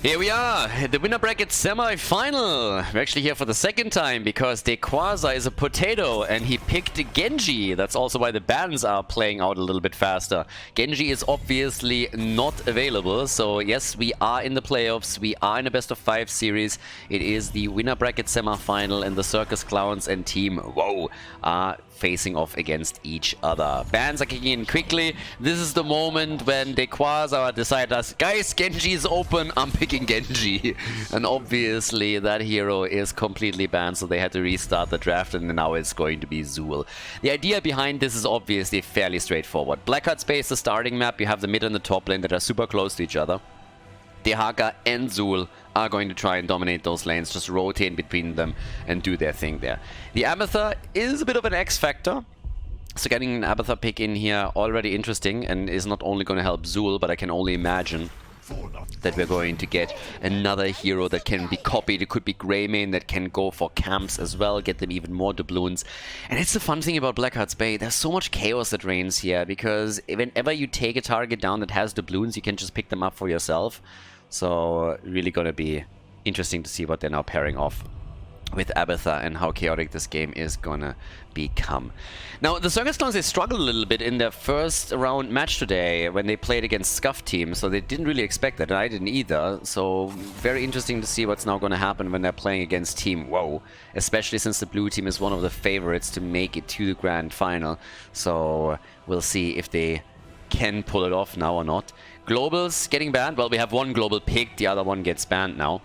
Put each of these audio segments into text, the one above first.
Here we are, the winner bracket semi-final. We're actually here for the second time because Dequaza is a potato and he picked Genji. That's also why the bans are playing out a little bit faster. Genji is obviously not available, so yes, we are in the playoffs. We are in a best of 5 series. It is the winner bracket semi-final and the Circus Clowns and Team WOH are facing off against each other. Bans are kicking in quickly. This is the moment when Dequaza decided, guys, Genji is open, I'm picking Genji. And obviously that hero is completely banned, so they had to restart the draft, and now it's going to be Zul. The idea behind this is obviously fairly straightforward. Blackheart space, the starting map, you have the mid and the top lane that are super close to each other. Hogger and Zul are going to try and dominate those lanes, just rotate between them and do their thing there. The Abathur is a bit of an X factor, so getting an Abathur pick in here already interesting and is not only going to help Zul, but I can only imagine that we're going to get another hero that can be copied. It could be Greymane that can go for camps as well, get them even more doubloons. And it's the fun thing about Blackheart's Bay, there's so much chaos that reigns here, because whenever you take a target down that has doubloons, you can just pick them up for yourself. So really gonna be interesting to see what they're now pairing off with Abathur and how chaotic this game is gonna become. Now, the Circus Clowns, they struggled a little bit in their first round match today when they played against Scuff team, so they didn't really expect that, and I didn't either. So very interesting to see what's now gonna happen when they're playing against Team WOH, especially since the blue team is one of the favorites to make it to the grand final. So we'll see if they can pull it off now or not. Globals getting banned. Well, we have one global picked, the other one gets banned now.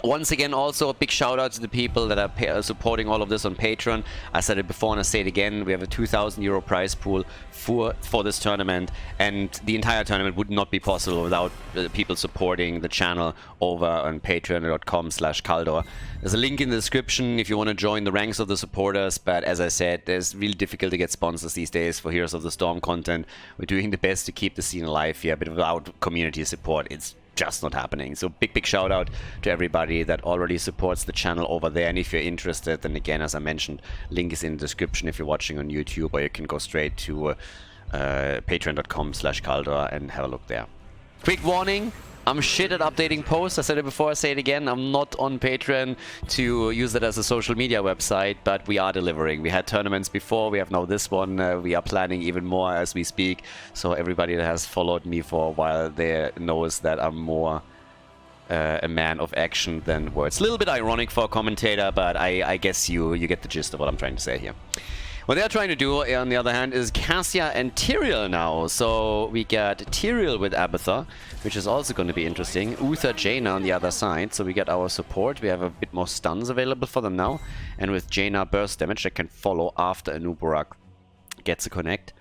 Once again, also a big shout out to the people that are supporting all of this on Patreon. I said it before and I say it again, we have a €2,000 prize pool for this tournament, and the entire tournament would not be possible without people supporting the channel over on patreon.com/Khaldor. There's a link in the description if you want to join the ranks of the supporters, but as I said, it's really difficult to get sponsors these days for Heroes of the Storm content. We're doing the best to keep the scene alive here, but without community support, it's just not happening. So big shout out to everybody that already supports the channel over there, and if you're interested, then again, as I mentioned, link is in the description if you're watching on YouTube, or you can go straight to patreon.com/Khaldor and have a look there. Quick warning, I'm shit at updating posts. I said it before, I say it again. I'm not on Patreon to use it as a social media website, but we are delivering. We had tournaments before, we have now this one. We are planning even more as we speak. So everybody that has followed me for a while there knows that I'm more a man of action than words. A little bit ironic for a commentator, but I guess you get the gist of what I'm trying to say here. What they're trying to do, on the other hand, is Cassia and Tyrael now. So we got Tyrael with Abathur, which is also going to be interesting. Uther, Jaina on the other side. So we got our support. We have a bit more stuns available for them now. And with Jaina burst damage that can follow after Anubarak gets a connect.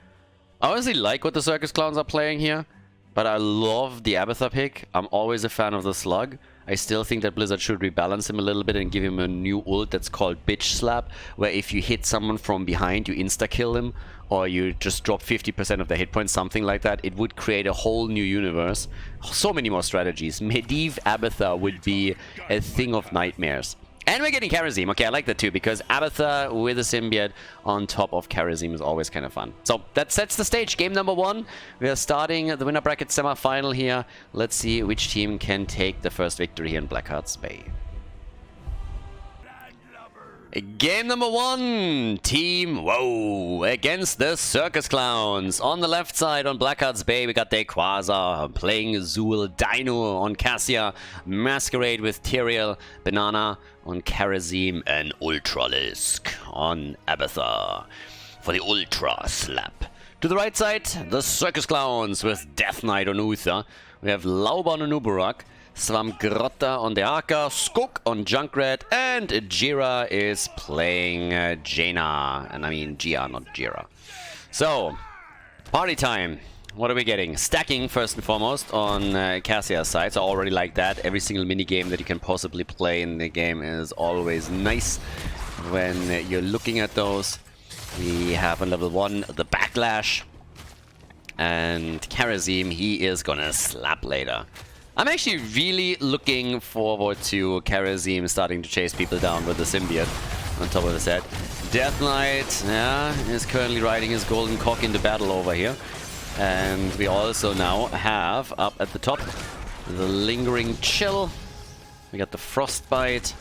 I honestly like what the Circus Clowns are playing here, but I love the Abathur pick. I'm always a fan of the Slug. I still think that Blizzard should rebalance him a little bit and give him a new ult that's called Bitch Slap, where if you hit someone from behind, you insta-kill him, or you just drop 50% of their hit points, something like that. It would create a whole new universe. So many more strategies. Medivh Abathur would be a thing of nightmares. And we're getting Kharazim. Okay, I like that too, because Abathur with a symbiote on top of Kharazim is always kind of fun. So that sets the stage. Game number 1. We are starting the winner bracket semi-final here. Let's see which team can take the first victory here in Blackheart's Bay. Game number 1, Team WOH against the Circus Clowns. On the left side, on Blackheart's Bay, we got Dequaza playing Zul, Dino on Cassia, Masquerade with Tyrael, Banana on Kharazim, and Ultralisk on Abathur for the Ultra Slap. To the right side, the Circus Clowns with Death Knight on Uther. We have Lauba on Anubarak, Swamgrotta on the Arca, Skok on Junkrat, and Jira is playing Jaina. And I mean Gia, not Jira. So, party time. What are we getting? Stacking, first and foremost, on Cassia's side. So I already like that. Every single minigame that you can possibly play in the game is always nice when you're looking at those. We have on level 1 the Backlash. And Kharazim, he is gonna slap later. I'm actually really looking forward to Kharazim starting to chase people down with the symbiote on top of his head. Death Knight, yeah, is currently riding his golden cock into battle over here. And we also now have, up at the top, the lingering chill. We got the frostbite.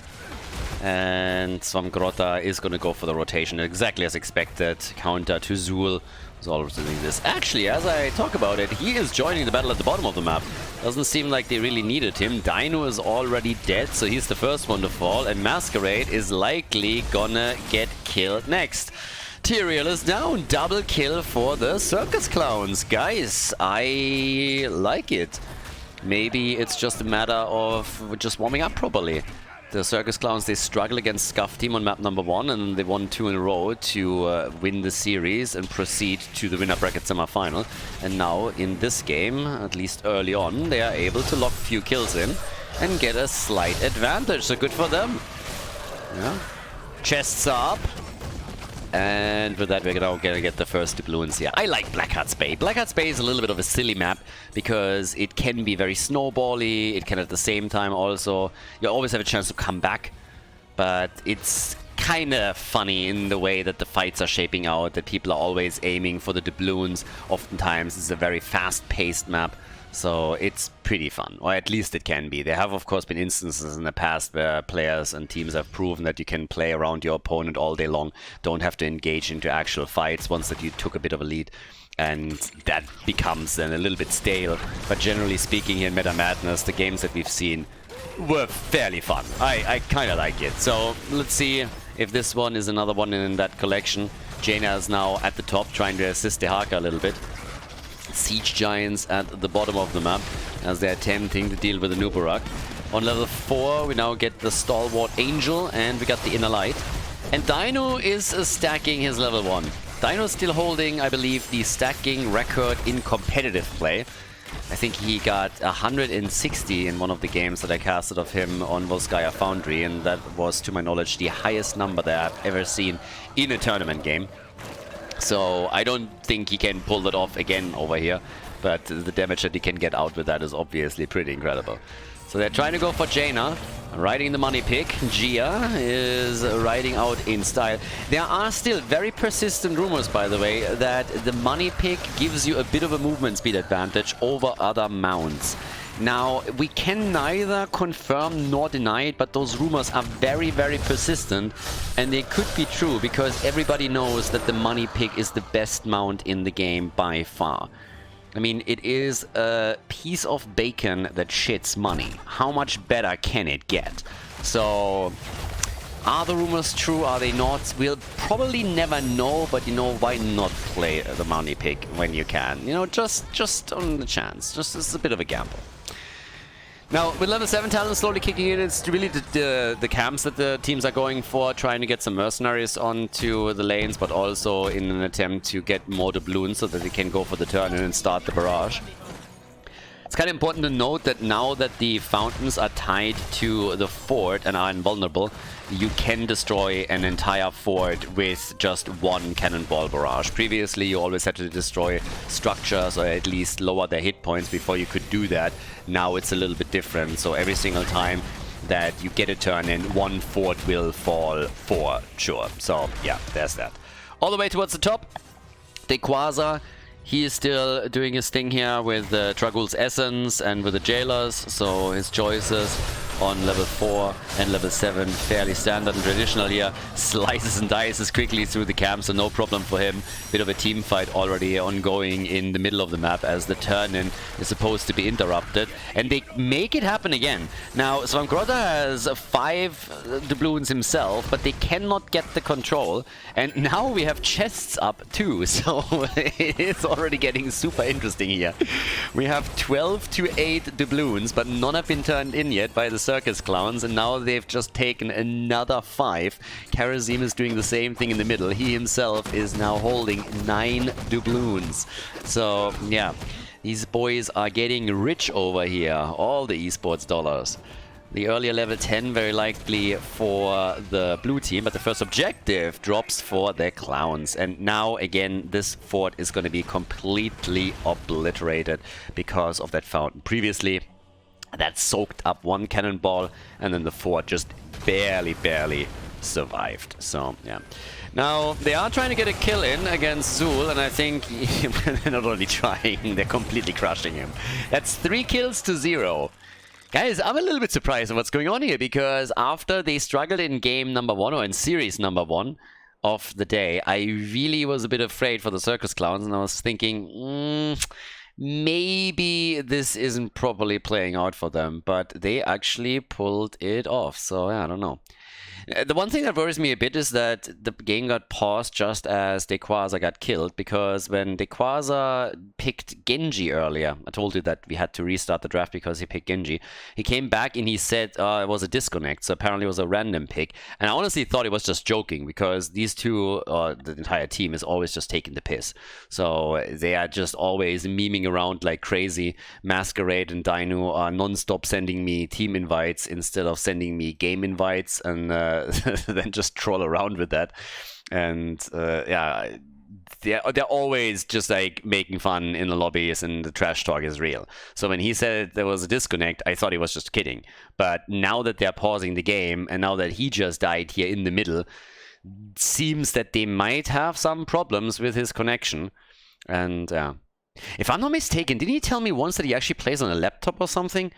And Svamgrota is going to go for the rotation exactly as expected. Counter to Zul, who's also doing this. Actually, as I talk about it, he is joining the battle at the bottom of the map. Doesn't seem like they really needed him. Dino is already dead, so he's the first one to fall. And Masquerade is likely gonna get killed next. Yrel is down. Double kill for the Circus Clowns. Guys, I like it. Maybe it's just a matter of just warming up properly. The Circus Clowns, they struggle against Scuff Team on map number 1, and they won 2 in a row to win the series and proceed to the winner bracket semi-final. And now, in this game, at least early on, they are able to lock a few kills in and get a slight advantage. So good for them. Yeah. Chests are up. And with that, we're now going to get the first doubloons here. I like Blackheart's Bay. Blackheart's Bay is a little bit of a silly map because it can be very snowbally. It can at the same time also, you always have a chance to come back. But it's kind of funny in the way that the fights are shaping out, that people are always aiming for the doubloons. Oftentimes, it's a very fast-paced map. So it's pretty fun, or at least it can be. There have, of course, been instances in the past where players and teams have proven that you can play around your opponent all day long, don't have to engage into actual fights once that you took a bit of a lead. And that becomes then a little bit stale. But generally speaking, here in Meta Madness, the games that we've seen were fairly fun. I kind of like it. So let's see if this one is another one in that collection. Jaina is now at the top, trying to assist the Hogger a little bit. Siege Giants at the bottom of the map as they're attempting to deal with the Nubarak. On level 4 we now get the Stalwart Angel and we got the Inner Light. And Dino is stacking his level 1. Dino is still holding, I believe, the stacking record in competitive play. I think he got 160 in one of the games that I casted of him on Volskaya Foundry, and that was, to my knowledge, the highest number that I've ever seen in a tournament game. So I don't think he can pull that off again over here, but the damage that he can get out with that is obviously pretty incredible. So they're trying to go for Jaina, riding the money pick. Gia is riding out in style. There are still very persistent rumors, by the way, that the money pick gives you a bit of a movement speed advantage over other mounts. Now, we can neither confirm nor deny it, but those rumors are very, very persistent, and they could be true because everybody knows that the money pick is the best mount in the game by far. I mean, it is a piece of bacon that shits money. How much better can it get? So, are the rumors true? Are they not? We'll probably never know, but you know, why not play the money pick when you can? You know, just on the chance. Just as a bit of a gamble. Now, with level 7 talent slowly kicking in, it's really the camps that the teams are going for, trying to get some mercenaries onto the lanes, but also in an attempt to get more doubloons so that they can go for the turn and start the barrage. It's kind of important to note that now that the fountains are tied to the fort and are invulnerable, you can destroy an entire fort with just one cannonball barrage. Previously, you always had to destroy structures or at least lower their hit points before you could do that. Now it's a little bit different, so every single time that you get a turn in, one fort will fall for sure. So yeah, there's that. All the way towards the top, Dequaza. He is still doing his thing here with the Dragul's Essence and with the Jailers, so his choices on level 4 and level 7 fairly standard and traditional here. Slices and dices quickly through the camp, so no problem for him. Bit of a team fight already ongoing in the middle of the map as the turn-in is supposed to be interrupted, and they make it happen again. Now, Svamgrota has 5 doubloons himself, but they cannot get the control, and now we have chests up too, so it is already getting super interesting here. We have 12 to 8 doubloons, but none have been turned in yet by the Circus Clowns, and now they've just taken another 5. Karazim is doing the same thing in the middle. He himself is now holding 9 doubloons. So, yeah, these boys are getting rich over here. All the esports dollars. The earlier level 10 very likely for the blue team, but the first objective drops for the Clowns. And now, again, this fort is going to be completely obliterated because of that fountain. Previously, that soaked up one cannonball, and then the fort just barely survived. So, yeah. Now, they are trying to get a kill in against Zul, and I think they're not only trying, they're completely crushing him. That's 3 kills to 0. Guys, I'm a little bit surprised at what's going on here, because after they struggled in game number 1, or in series number 1 of the day, I really was a bit afraid for the Circus Clowns, and I was thinking, maybe this isn't properly playing out for them, but they actually pulled it off, so yeah, I don't know. The one thing that worries me a bit is that the game got paused just as Dequaza got killed, because when Dequaza picked Genji earlier, I told you that we had to restart the draft because he picked Genji, he came back and he said it was a disconnect, so apparently it was a random pick, and I honestly thought he was just joking, because these two, the entire team is always just taking the piss, so they are just always memeing around like crazy. Masquerade and Dino are non-stop sending me team invites instead of sending me game invites, and then just troll around with that. And yeah, they're always just like making fun in the lobbies, and the trash talk is real. So when he said there was a disconnect, I thought he was just kidding. But now that they're pausing the game, and now that he just died here in the middle, seems that they might have some problems with his connection. And if I'm not mistaken, didn't he tell me once that he actually plays on a laptop or something?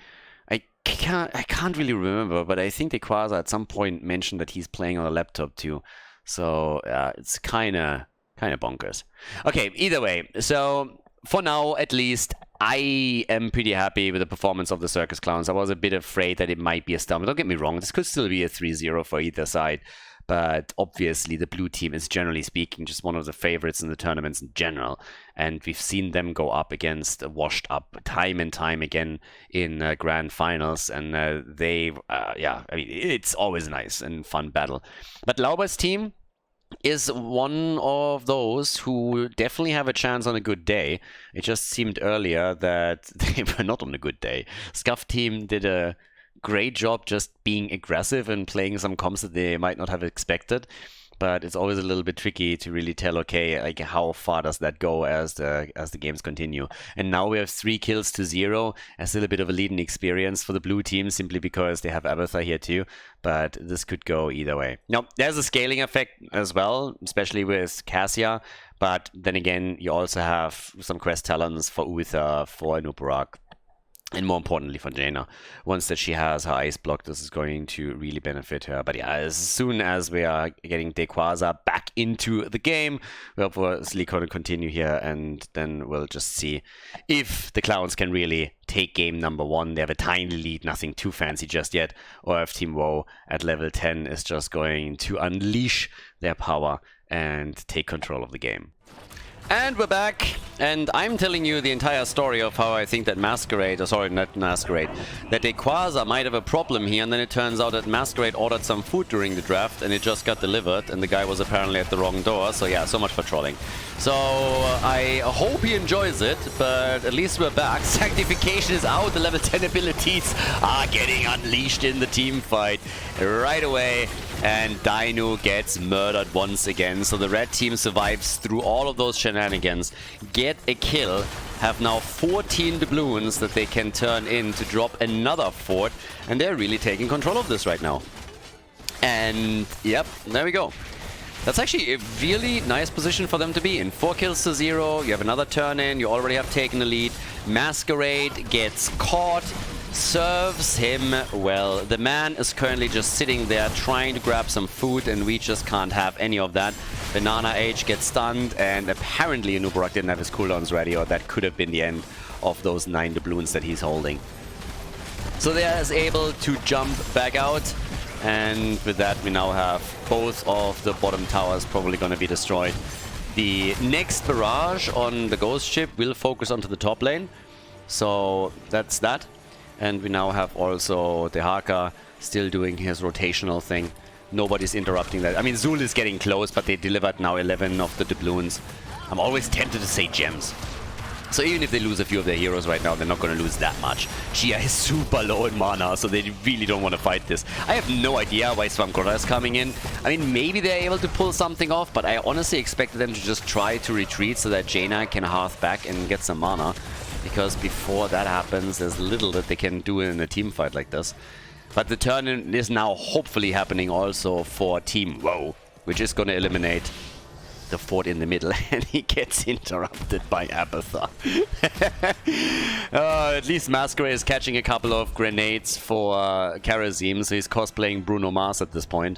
I can't really remember, but I think Dequaza at some point mentioned that he's playing on a laptop too. So it's kind of bonkers. Okay, either way, so for now at least, I am pretty happy with the performance of the Circus Clowns. I was a bit afraid that it might be a stumble. Don't get me wrong, this could still be a 3-0 for either side. But obviously the blue team is, generally speaking, just one of the favorites in the tournaments in general. And we've seen them go up against washed up time and time again in grand finals. And yeah, I mean, it's always a nice and fun battle. But Lauber's team is one of those who definitely have a chance on a good day. It just seemed earlier that they were not on a good day. Scuff team did a great job just being aggressive and playing some comps that they might not have expected, but it's always a little bit tricky to really tell, okay, like how far does that go as the games continue. And now we have 3 kills to 0, and still a bit of a leading experience for the blue team, simply because they have Abathar here too, but this could go either way. Now, there's a scaling effect as well, especially with Cassia, but then again, you also have some quest talents for Uther, for Anuparak, and more importantly for Jaina. Once that she has her ice block, this is going to really benefit her. But yeah, as soon as we are getting Dequaza back into the game, we're obviously going to continue here, and then we'll just see if the Clowns can really take game number 1. They have a tiny lead, nothing too fancy just yet, or if Team WoW at level 10 is just going to unleash their power and take control of the game. And we're back, and I'm telling you the entire story of how I think that Masquerade, or sorry, not Masquerade, that Dequaza might have a problem here, and then it turns out that Masquerade ordered some food during the draft, and it just got delivered, and the guy was apparently at the wrong door, so yeah, so much for trolling. So I hope he enjoys it, but at least we're back. Sanctification is out, the level 10 abilities are getting unleashed in the team fight right away. And Dino gets murdered once again. So the red team survives through all of those shenanigans, get a kill, have now 14 doubloons that they can turn in to drop another fort, and they're really taking control of this right now. And yep, there we go. That's actually a really nice position for them to be in. 4 kills to 0, you have another turn in, you already have taken the lead. Masquerade gets caught, serves him well. The man is currently just sitting there trying to grab some food, and we just can't have any of that. Banana Age gets stunned, and apparently Anubarak didn't have his cooldowns ready, or that could have been the end of those 9 doubloons that he's holding. So they is able to jump back out, and with that we now have both of the bottom towers probably going to be destroyed. The next barrage on the ghost ship will focus onto the top lane, so that's that. And we now have also the Haka still doing his rotational thing. Nobody's interrupting that. I mean, Zul is getting close, but they delivered now 11 of the doubloons. I'm always tempted to say gems. So even if they lose a few of their heroes right now, they're not going to lose that much. Gia is super low in mana, so they really don't want to fight this. I have no idea why Swamkora is coming in. I mean, maybe they're able to pull something off, but I honestly expected them to just try to retreat so that Jaina can hearth back and get some mana. Because before that happens, there's little that they can do in a team fight like this. But the turn is now hopefully happening also for Team WOH, which is going to eliminate the fort in the middle, and he gets interrupted by Abathar. At least Masquerade is catching a couple of grenades for Kharazim, so he's cosplaying Bruno Mars at this point.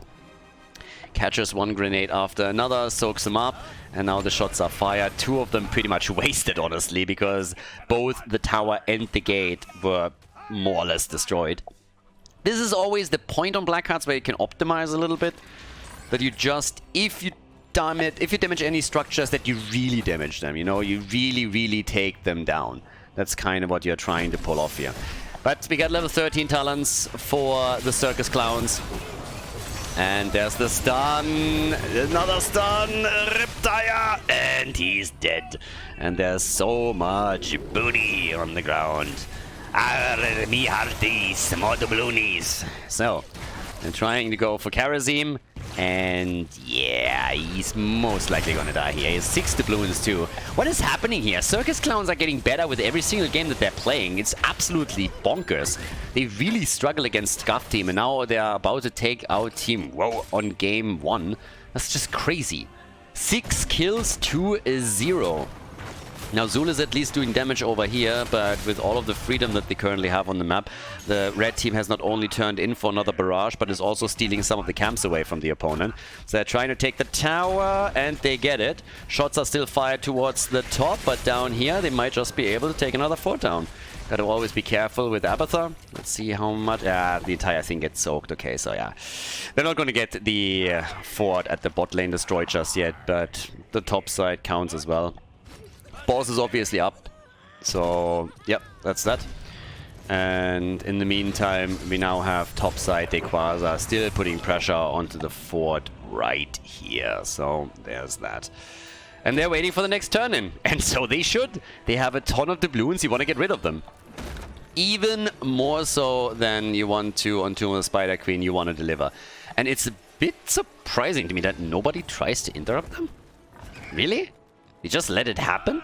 Catches one grenade after another, soaks him up, and now the shots are fired. Two of them pretty much wasted, honestly, because both the tower and the gate were more or less destroyed. This is always the point on Blackhearts where you can optimize a little bit. That you just, if you damage any structures, that you really damage them, you know, you really take them down. That's kind of what you're trying to pull off here. But we got level 13 talents for the Circus Clowns. And there's the stun, another stun, Riptire, and he's dead. And there's so much booty on the ground. Arr, me hearties, more doubloonies. So, they're trying to go for Kharazim. And yeah, he's most likely gonna die here. He has 6 doubloons too. What is happening here? Circus Clowns are getting better with every single game that they're playing. It's absolutely bonkers. They really struggle against Scuff Team, and now they're about to take out Team WOH on game 1. That's just crazy. 6 kills to 0. Now Zul is at least doing damage over here, but with all of the freedom that they currently have on the map, the red team has not only turned in for another barrage, but is also stealing some of the camps away from the opponent. So they're trying to take the tower, and they get it. Shots are still fired towards the top, but down here they might just be able to take another fort down. Gotta always be careful with Abathar. Let's see how much... the entire thing gets soaked. Okay, so yeah. They're not gonna get the fort at the bot lane destroyed just yet, but the top side counts as well. Boss is obviously up, so yep, that's that. And in the meantime, we now have topside Dequaza still putting pressure onto the fort right here. So there's that. And they're waiting for the next turn in, and so they should. They have a ton of doubloons, you want to get rid of them. Even more so than you want to on Tomb of the Spider Queen, you want to deliver. And it's a bit surprising to me that nobody tries to interrupt them. Really? You just let it happen?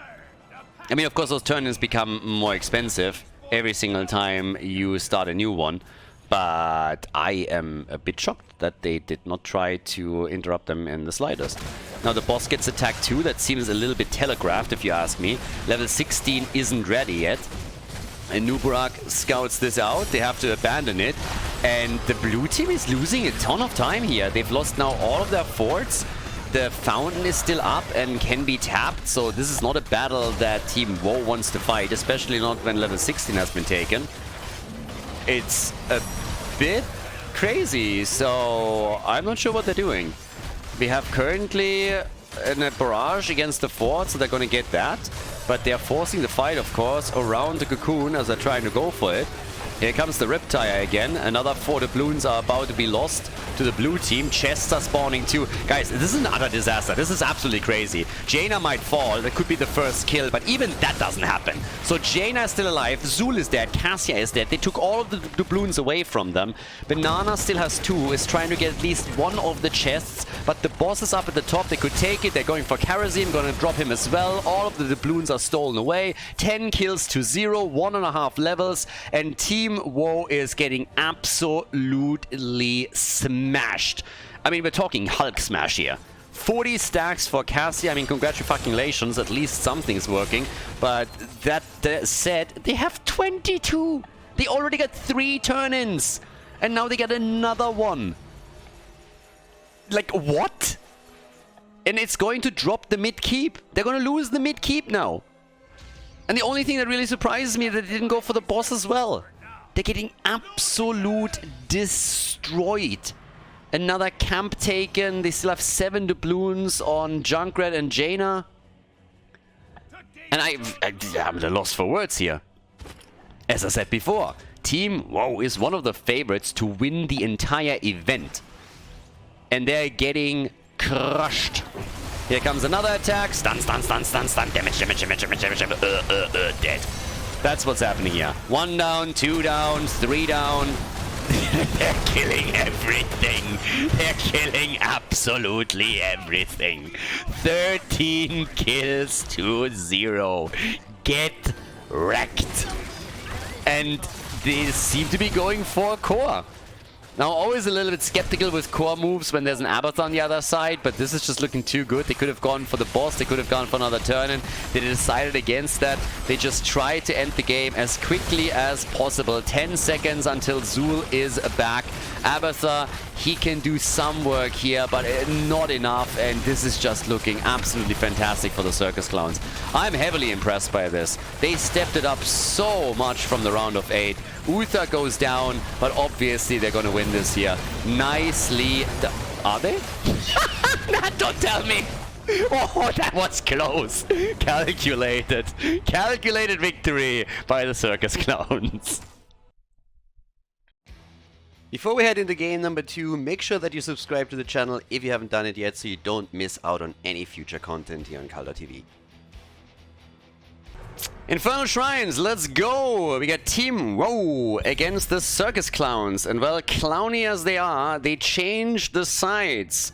I mean, of course, those turn-ins become more expensive every single time you start a new one. But I am a bit shocked that they did not try to interrupt them in the slightest. Now, the boss gets attacked too. That seems a little bit telegraphed, if you ask me. Level 16 isn't ready yet. And Nubarak scouts this out. They have to abandon it. And the blue team is losing a ton of time here. They've lost now all of their forts. The fountain is still up and can be tapped, so this is not a battle that Team WOH wants to fight, especially not when level 16 has been taken. It's a bit crazy, so I'm not sure what they're doing. We have currently a barrage against the fort, so they're going to get that. But they're forcing the fight, of course, around the cocoon as they're trying to go for it. Here comes the Riptire again. Another 4 doubloons are about to be lost to the blue team. Chests are spawning too. Guys, this is an utter disaster. This is absolutely crazy. Jaina might fall. That could be the first kill, but even that doesn't happen. So Jaina is still alive. Zul is dead. Cassia is dead. They took all of the doubloons away from them. Banana still has 2. Is trying to get at least one of the chests, but the boss is up at the top. They could take it. They're going for Kharazim. Going to drop him as well. All of the doubloons are stolen away. 10 kills to 0. 1.5 levels. And Team WOH is getting absolutely smashed. I mean, we're talking Hulk smash here. 40 stacks for Cassia. I mean, congratulations. At least something's working. But that said, they have 22. They already got 3 turn-ins. And now they get another one. Like, what? And it's going to drop the mid-keep. They're going to lose the mid-keep now. And the only thing that really surprises me is that they didn't go for the boss as well. They're getting absolute destroyed. Another camp taken. They still have 7 doubloons on Junkrat and Jaina. And I'm at a loss for words here. As I said before, Team WOH is one of the favorites to win the entire event. And they're getting crushed. Here comes another attack. Stun, stun, stun, stun, stun. Damage, damage, damage, damage, damage, dead. That's what's happening here. 1 down, 2 down, 3 down. They're killing everything. They're killing absolutely everything. 13 kills to 0. Get wrecked. And they seem to be going for core. Now, always a little bit skeptical with core moves when there's an Abath on the other side, but this is just looking too good. They could have gone for the boss, they could have gone for another turn, and they decided against that. They just tried to end the game as quickly as possible. 10 seconds until Zul is back. Abathar, he can do some work here, but not enough, and this is just looking absolutely fantastic for the Circus Clowns. I'm heavily impressed by this. They stepped it up so much from the round of 8. Uther goes down, but obviously they're going to win this here. Nicely done. Are they? Don't tell me! Oh, that was close. Calculated. Calculated victory by the Circus Clowns. Before we head into game number 2, make sure that you subscribe to the channel if you haven't done it yet so you don't miss out on any future content here on Khaldor TV. Infernal Shrines, let's go! We got Team WOH against the Circus Clowns. And well, clowny as they are, they changed the sides.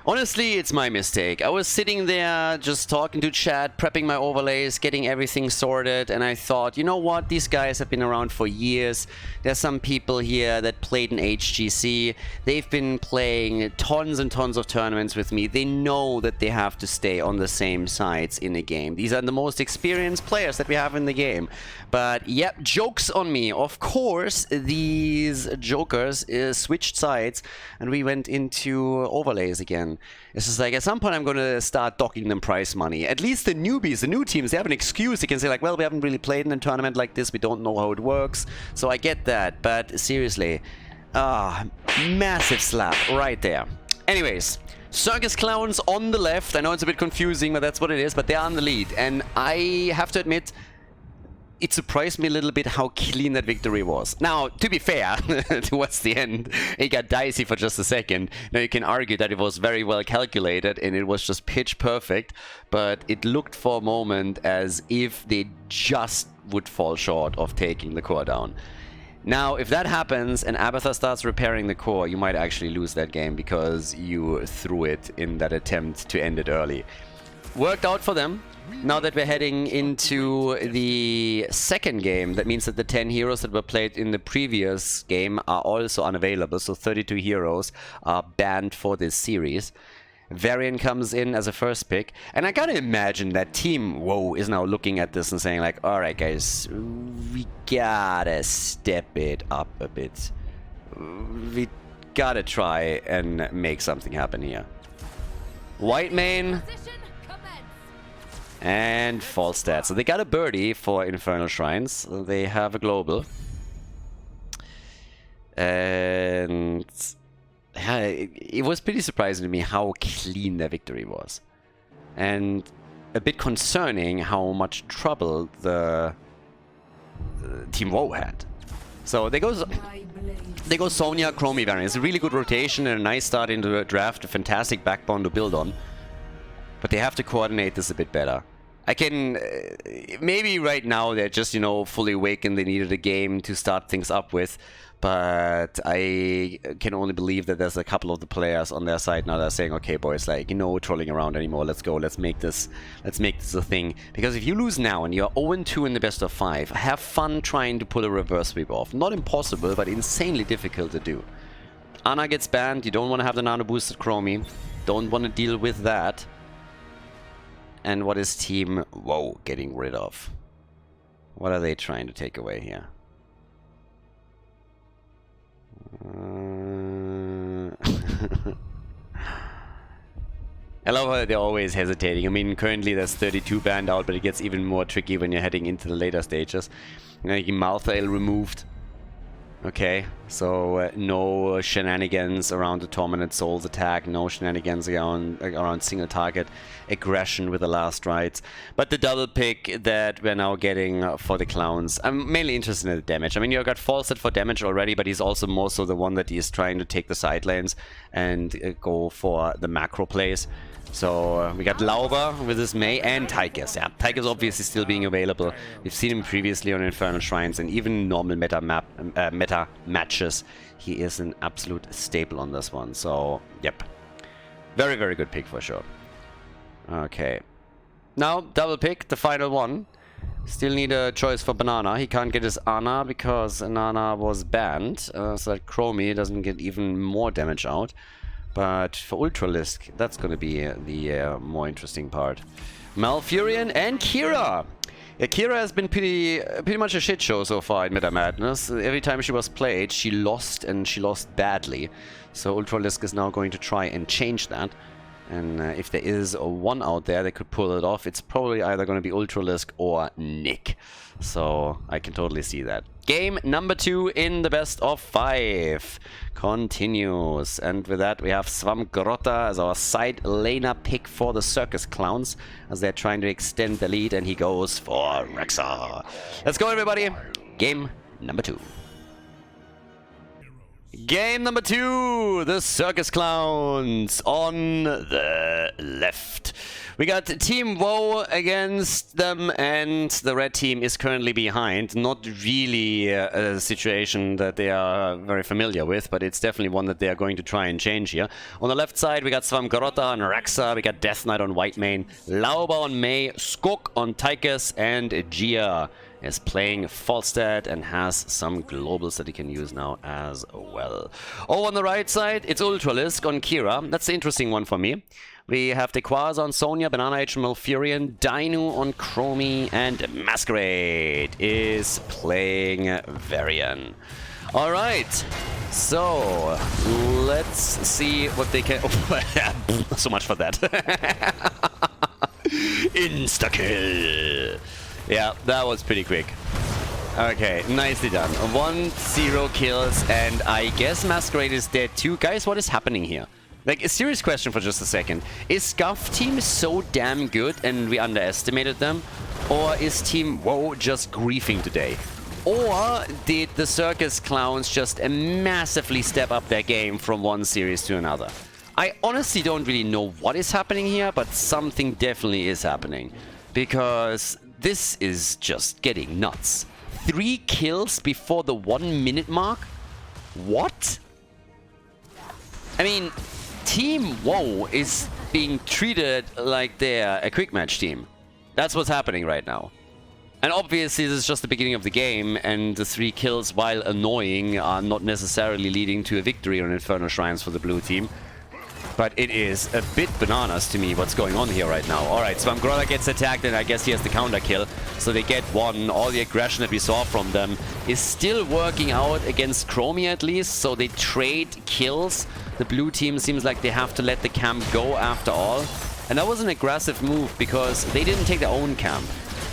Honestly, it's my mistake. I was sitting there just talking to chat, prepping my overlays, getting everything sorted, and I thought, you know what, these guys have been around for years. There's some people here that played in HGC. They've been playing tons and tons of tournaments with me. They know that they have to stay on the same sides in a game. These are the most experienced players that we have in the game. But yep, jokes on me. Of course, these jokers switched sides and we went into overlays again. It's just like, at some point I'm going to start docking them prize money. At least the newbies, the new teams, they have an excuse. They can say like, well, we haven't really played in a tournament like this. We don't know how it works. So I get that. But seriously, massive slap right there. Anyways, Circus Clowns on the left. I know it's a bit confusing, but that's what it is. But they're on the lead. And I have to admit, it surprised me a little bit how clean that victory was. Now, to be fair, towards the end, it got dicey for just a second. Now, you can argue that it was very well calculated and it was just pitch perfect, but it looked for a moment as if they just would fall short of taking the core down. Now, if that happens and Abathar starts repairing the core, you might actually lose that game because you threw it in that attempt to end it early. Worked out for them. Now that we're heading into the second game, that means that the 10 heroes that were played in the previous game are also unavailable, so 32 heroes are banned for this series. Varian comes in as a first pick, and I gotta imagine that Team WOH is now looking at this and saying like, alright guys, we gotta step it up a bit. We gotta try and make something happen here. White main and false stat. So they got a birdie for Infernal Shrines. They have a global. And yeah, it was pretty surprising to me how clean their victory was. And a bit concerning how much trouble the Team WOH had. So they go Sonya, Chromie variant. It's a really good rotation and a nice start into the draft. A fantastic backbone to build on. But they have to coordinate this a bit better. I can... maybe right now they're just, you know, fully awake and they needed a game to start things up with. But I can only believe that there's a couple of the players on their side now that are saying, okay boys, like, no trolling around anymore, let's go, let's make this a thing. Because if you lose now and you're 0-2 in the best of 5, have fun trying to pull a reverse sweep off. Not impossible, but insanely difficult to do. Ana gets banned, you don't want to have the nano boosted Chromie. Don't want to deal with that. And what is Team WOH getting rid of? What are they trying to take away here? I love how they're always hesitating. I mean, currently there's 32 banned out, but it gets even more tricky when you're heading into the later stages. Malthael removed. Okay, so no shenanigans around the Tormented Souls attack, no shenanigans around single target aggression with the last rites. But the double pick that we're now getting for the Clowns, I'm mainly interested in the damage. I mean, you got Falset for damage already, but he's also more so the one that is trying to take the side lanes and go for the macro plays. So we got Lauber with his Mei and Tychus. Yeah, Tychus obviously still being available. We've seen him previously on Infernal Shrines and even normal meta matches. He is an absolute staple on this one. So, yep. Very, very good pick for sure. Okay. Now, double pick, the final one. Still need a choice for Banana. He can't get his Ana because Nana was banned, so that Chromie doesn't get even more damage out. But for Ultralisk, that's going to be the more interesting part. Malfurion and Kira. Yeah, Kira has been pretty much a shit show so far in Meta Madness. Every time she was played, she lost, and she lost badly. So Ultralisk is now going to try and change that. And if there is a one out there that could pull it off, it's probably either going to be Ultralisk or Nick. So I can totally see that. Game number 2 in the best of 5 continues. And with that, we have Swamgrota as our side laner pick for the Circus Clowns, as they're trying to extend the lead, and he goes for Rexxar. Let's go, everybody. Game number 2. Game number 2, the Circus Clowns on the left. We got Team WoW against them, and the red team is currently behind. Not really a situation that they are very familiar with, but it's definitely one that they are going to try and change here. On the left side, we got Swamgrota on Rexxar, we got Death Knight on Whitemane, Lauba on Mei, Skok on Tychus, and Gia is playing Falstad and has some globals that he can use now as well. Oh, on the right side, it's Ultralisk on Kira. That's the interesting one for me. We have Dequaz on Sonya, Banana H on Malfurion, Dainu on Chromie, and Masquerade is playing Varian. Alright, so let's see what they can... Oh, so much for that. Insta-kill! Yeah, that was pretty quick. Okay, nicely done. 1-0 kills, and I guess Masquerade is dead too. Guys, what is happening here? Like, a serious question for just a second. Is Scuff team so damn good and we underestimated them? Or is Team WoW just griefing today? Or did the Circus Clowns just massively step up their game from one series to another? I honestly don't really know what is happening here, but something definitely is happening. Because this is just getting nuts. 3 kills before the 1 minute mark? What? I mean, Team WoW is being treated like they're a quick match team. That's what's happening right now. And obviously this is just the beginning of the game, and the 3 kills, while annoying, are not necessarily leading to a victory on Infernal Shrines for the blue team. But it is a bit bananas to me what's going on here right now. Alright, Swamgrota gets attacked, and I guess he has the counter kill. So they get one. All the aggression that we saw from them is still working out against Chromie at least. So they trade kills. The blue team seems like they have to let the camp go after all. And that was an aggressive move because they didn't take their own camp.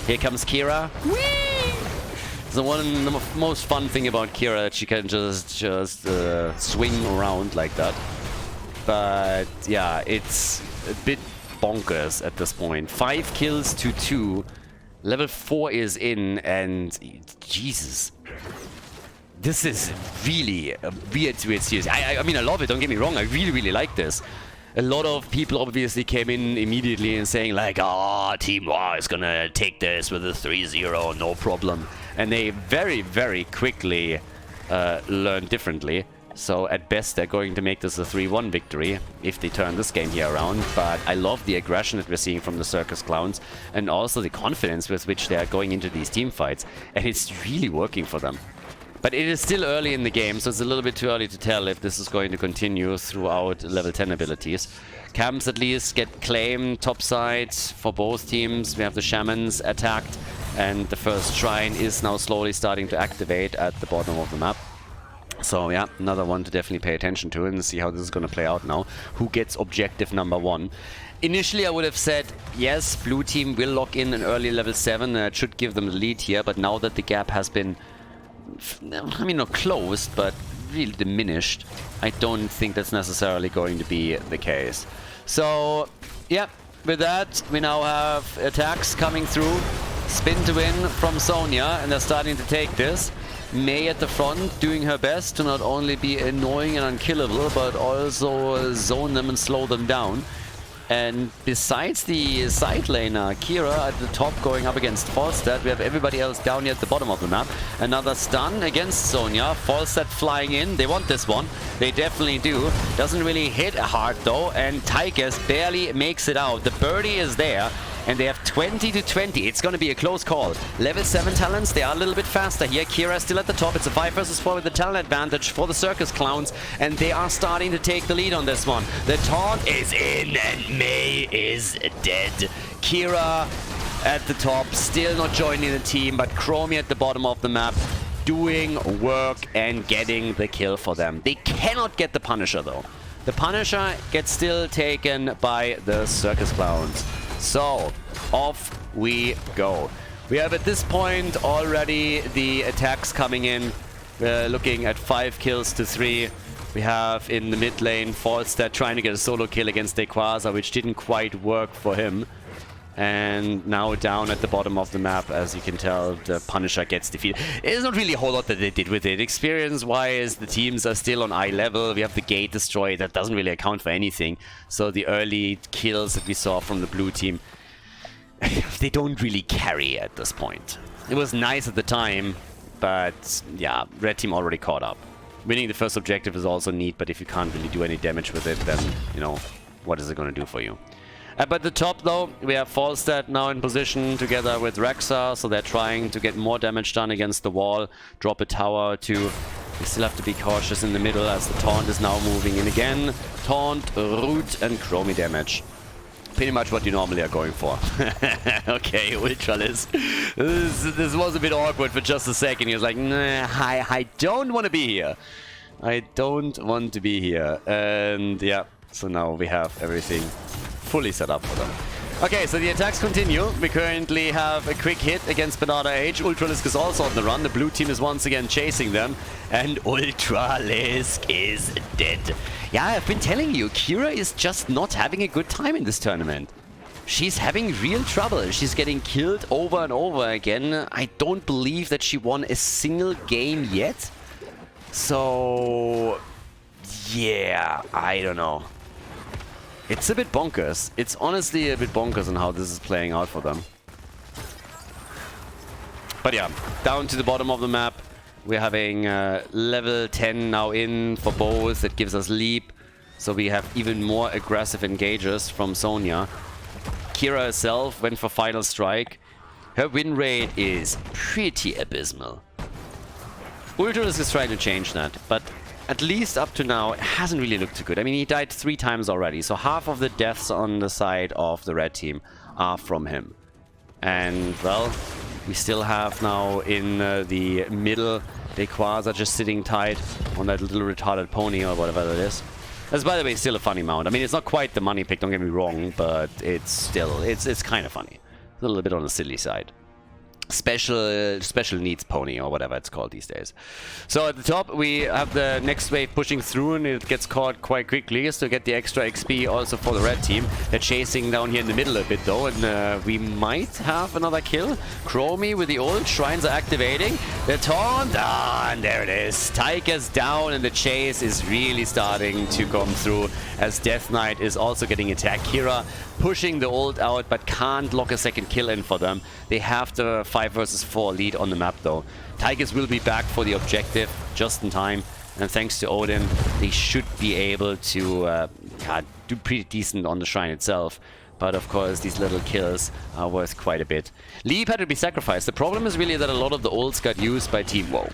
Here comes Kira. Whee! The most fun thing about Kira, that she can just swing around like that. But yeah, it's a bit bonkers at this point. 5 kills to 2. Level 4 is in, and Jesus. This is really a weird series. I mean, I love it, don't get me wrong. I really like this. A lot of people obviously came in immediately and saying like, oh, Team WoW is gonna take this with a 3-0, no problem. And they very quickly learned differently. So at best they're going to make this a 3-1 victory if they turn this game here around. But I love the aggression that we're seeing from the Circus Clowns, and also the confidence with which they're going into these team fights. And it's really working for them. But it is still early in the game, so it's a little bit too early to tell if this is going to continue throughout level 10 abilities. Camps at least get claimed topside for both teams. We have the Shamans attacked, and the first shrine is now slowly starting to activate at the bottom of the map. So yeah, another one to definitely pay attention to and see how this is going to play out now. Who gets objective number 1? Initially I would have said, yes, blue team will lock in an early level 7. It should give them the lead here, but now that the gap has been, I mean, not closed, but really diminished, I don't think that's necessarily going to be the case. So yeah, with that, we now have attacks coming through. Spin to win from Sonya, and they're starting to take this. Mei at the front, doing her best to not only be annoying and unkillable, but also zone them and slow them down. And besides the side laner, Kira at the top going up against Falstad, we have everybody else down here at the bottom of the map. Another stun against Sonya. Falstad flying in. They want this one. They definitely do. Doesn't really hit hard though, and Tychus barely makes it out. The birdie is there. and they have 20 to 20. It's going to be a close call. Level 7 talents, they are a little bit faster here. Kira is still at the top. It's a 5 versus 4 with the talent advantage for the Circus clowns, and they are starting to take the lead on this one. The taunt is in, and Mei is dead. Kira at the top, still not joining the team, but Chromie at the bottom of the map doing work and getting the kill for them. They cannot get the Punisher though. The Punisher gets still taken by the Circus clowns. So, off we go. We have at this point already the attacks coming in. We're looking at 5 kills to 3. We have in the mid lane Falstad trying to get a solo kill against Dequaza, which didn't quite work for him. And now down at the bottom of the map, as you can tell, the Punisher gets defeated. There's not really a whole lot that they did with it. Experience-wise, the teams are still on eye level. We have the gate destroyed. That doesn't really account for anything. So the early kills that we saw from the blue team, they don't really carry at this point. It was nice at the time, but yeah, red team already caught up. Winning the first objective is also neat, but if you can't really do any damage with it, then, you know, what is it going to do for you? Up at the top, though, we have Falstad now in position together with Rexxar, so they're trying to get more damage done against the wall, drop a tower or two. We still have to be cautious in the middle as the taunt is now moving in again. Taunt, root, and Chromie damage. Pretty much what you normally are going for. Okay, Ultralis. This was a bit awkward for just a second. He was like, nah, I don't want to be here. I don't want to be here. And yeah, so now we have everything fully set up for them. Okay, so the attacks continue. We currently have a quick hit against Banana H. Ultralisk is also on the run. The blue team is once again chasing them. And Ultralisk is dead. Yeah, I've been telling you, Kira is just not having a good time in this tournament. She's having real trouble. She's getting killed over and over again. I don't believe that she won a single game yet. So, yeah, I don't know. It's a bit bonkers. It's honestly a bit bonkers on how this is playing out for them. But yeah, down to the bottom of the map. We're having level 10 now in for both. That gives us leap. So we have even more aggressive engagers from Sonya. Kira herself went for Final Strike. Her win rate is pretty abysmal. Ultralis is trying to change that, but at least up to now, it hasn't really looked too good. I mean, he died 3 times already, so half of the deaths on the side of the red team are from him. And, well, we still have now in the middle, Dequaza just sitting tight on that little retarded pony or whatever that is. That's, by the way, still a funny mount. I mean, it's not quite the money pick, don't get me wrong, but it's still, it's kind of funny. It's a little bit on the silly side. Special needs pony or whatever it's called these days. So at the top we have the next wave pushing through, and it gets caught quite quickly to get the extra XP also for the red team. They're chasing down here in the middle a bit though, and we might have another kill. Chromie with the ult, shrines are activating. The taunt, and there it is. Tyker's down, and the chase is really starting to come through as Death Knight is also getting attacked. Kira pushing the ult out, but can't lock a second kill in for them. They have the 5 versus 4 lead on the map though. Tigers will be back for the objective just in time, and thanks to Odin they should be able to do pretty decent on the shrine itself. But of course these little kills are worth quite a bit. Leap had to be sacrificed. The problem is really that a lot of the ults got used by Team WoW.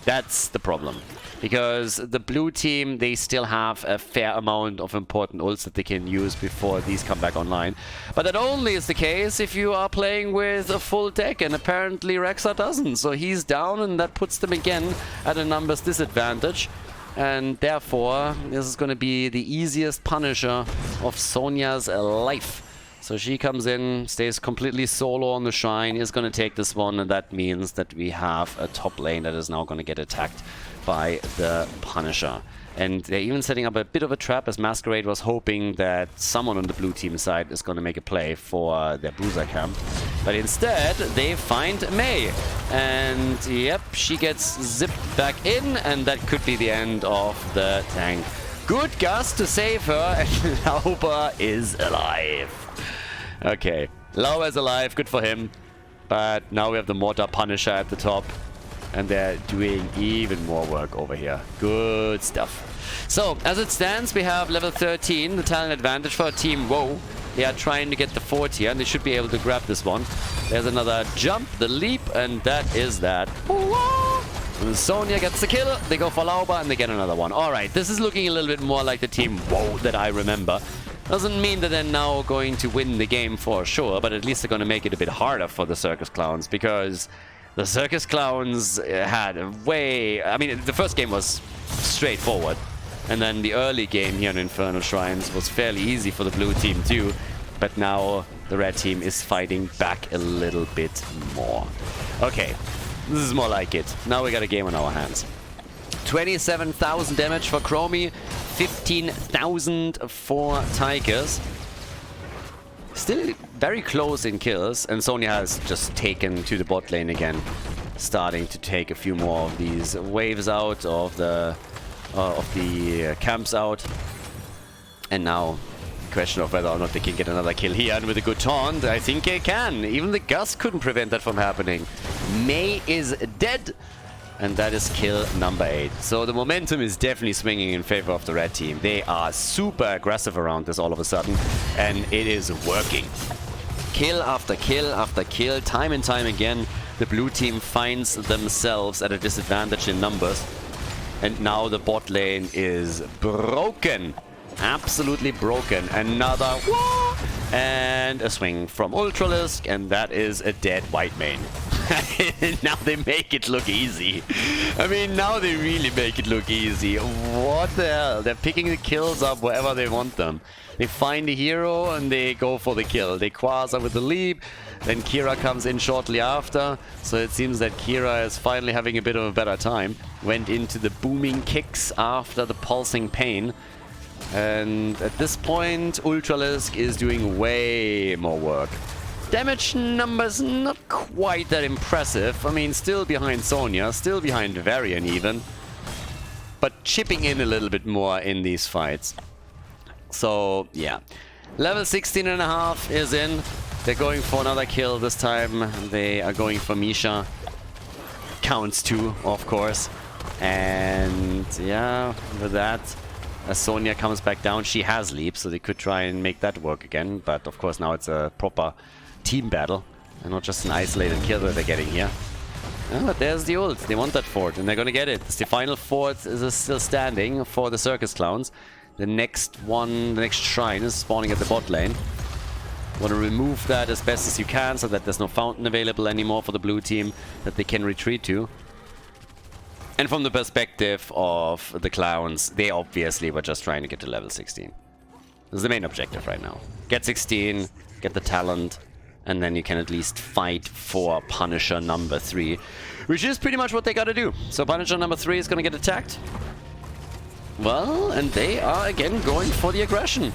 That's the problem. Because the blue team, they still have a fair amount of important ults that they can use before these come back online. But that only is the case if you are playing with a full deck, and apparently Rexxar doesn't. So he's down, and that puts them again at a numbers disadvantage. And therefore, this is going to be the easiest Punisher of Sonya's life. So she comes in, stays completely solo on the shrine, is going to take this one, and that means that we have a top lane that is now going to get attacked by the Punisher. And they're even setting up a bit of a trap, as Masquerade was hoping that someone on the blue team side is going to make a play for their bruiser camp. But instead, they find Mei. And yep, she gets zipped back in, and that could be the end of the tank. Good Gus to save her, and Lauber is alive. Okay, Lauber is alive, good for him. But now we have the Mortar Punisher at the top, and they're doing even more work over here. Good stuff. So, as it stands, we have level 13, the talent advantage for Team WoW. They are trying to get the fort here, and they should be able to grab this one. There's another jump, the leap, and that is that. And Sonya gets the kill. They go for Lauba, and they get another one. All right, this is looking a little bit more like the team WOH that I remember. Doesn't mean that they're now going to win the game for sure, but at least they're going to make it a bit harder for the Circus Clowns, because the Circus Clowns had a way... I mean, the first game was straightforward, and then the early game here in Infernal Shrines was fairly easy for the blue team too, but now the red team is fighting back a little bit more. Okay, this is more like it. Now we got a game on our hands. 27,000 damage for Chromie, 15,000 for Tigers. Still very close in kills, and Sonya has just taken to the bot lane again, starting to take a few more of these waves out of the camps out. And now, question of whether or not they can get another kill here, and with a good taunt, I think they can. Even the Gust couldn't prevent that from happening. Mei is dead. And that is kill number 8. So the momentum is definitely swinging in favor of the red team. They are super aggressive around this all of a sudden, and it is working. Kill after kill after kill, time and time again, the blue team finds themselves at a disadvantage in numbers. And now the bot lane is broken. Absolutely broken. Another whoa, and a swing from Ultralisk, and that is a dead white main. Now they make it look easy. I mean, now they really make it look easy. What the hell? They're picking the kills up wherever they want them. They find a hero and they go for the kill. They Quasar with the leap. Then Kira comes in shortly after. So it seems that Kira is finally having a bit of a better time. Went into the booming kicks after the pulsing pain. And at this point, Ultralisk is doing way more work. Damage numbers not quite that impressive. I mean, still behind Sonya, still behind Varian even. But chipping in a little bit more in these fights. So, yeah. Level 16.5 is in. They're going for another kill this time. They are going for Misha. Counts 2, of course. And, yeah, with that, as Sonya comes back down, she has leap, so they could try and make that work again. But, of course, now it's a proper team battle, and not just an isolated kill that they're getting here. Oh, but there's the ult. They want that fort, and they're gonna get it. The final fort is still standing for the Circus Clowns. The next one, the next shrine is spawning at the bot lane. Want to remove that as best as you can, so that there's no fountain available anymore for the blue team that they can retreat to. And from the perspective of the Clowns, they obviously were just trying to get to level 16. This is the main objective right now. Get 16, get the talent, and then you can at least fight for Punisher number 3, which is pretty much what they gotta do. So Punisher number 3 is gonna get attacked. Well, and they are again going for the aggression.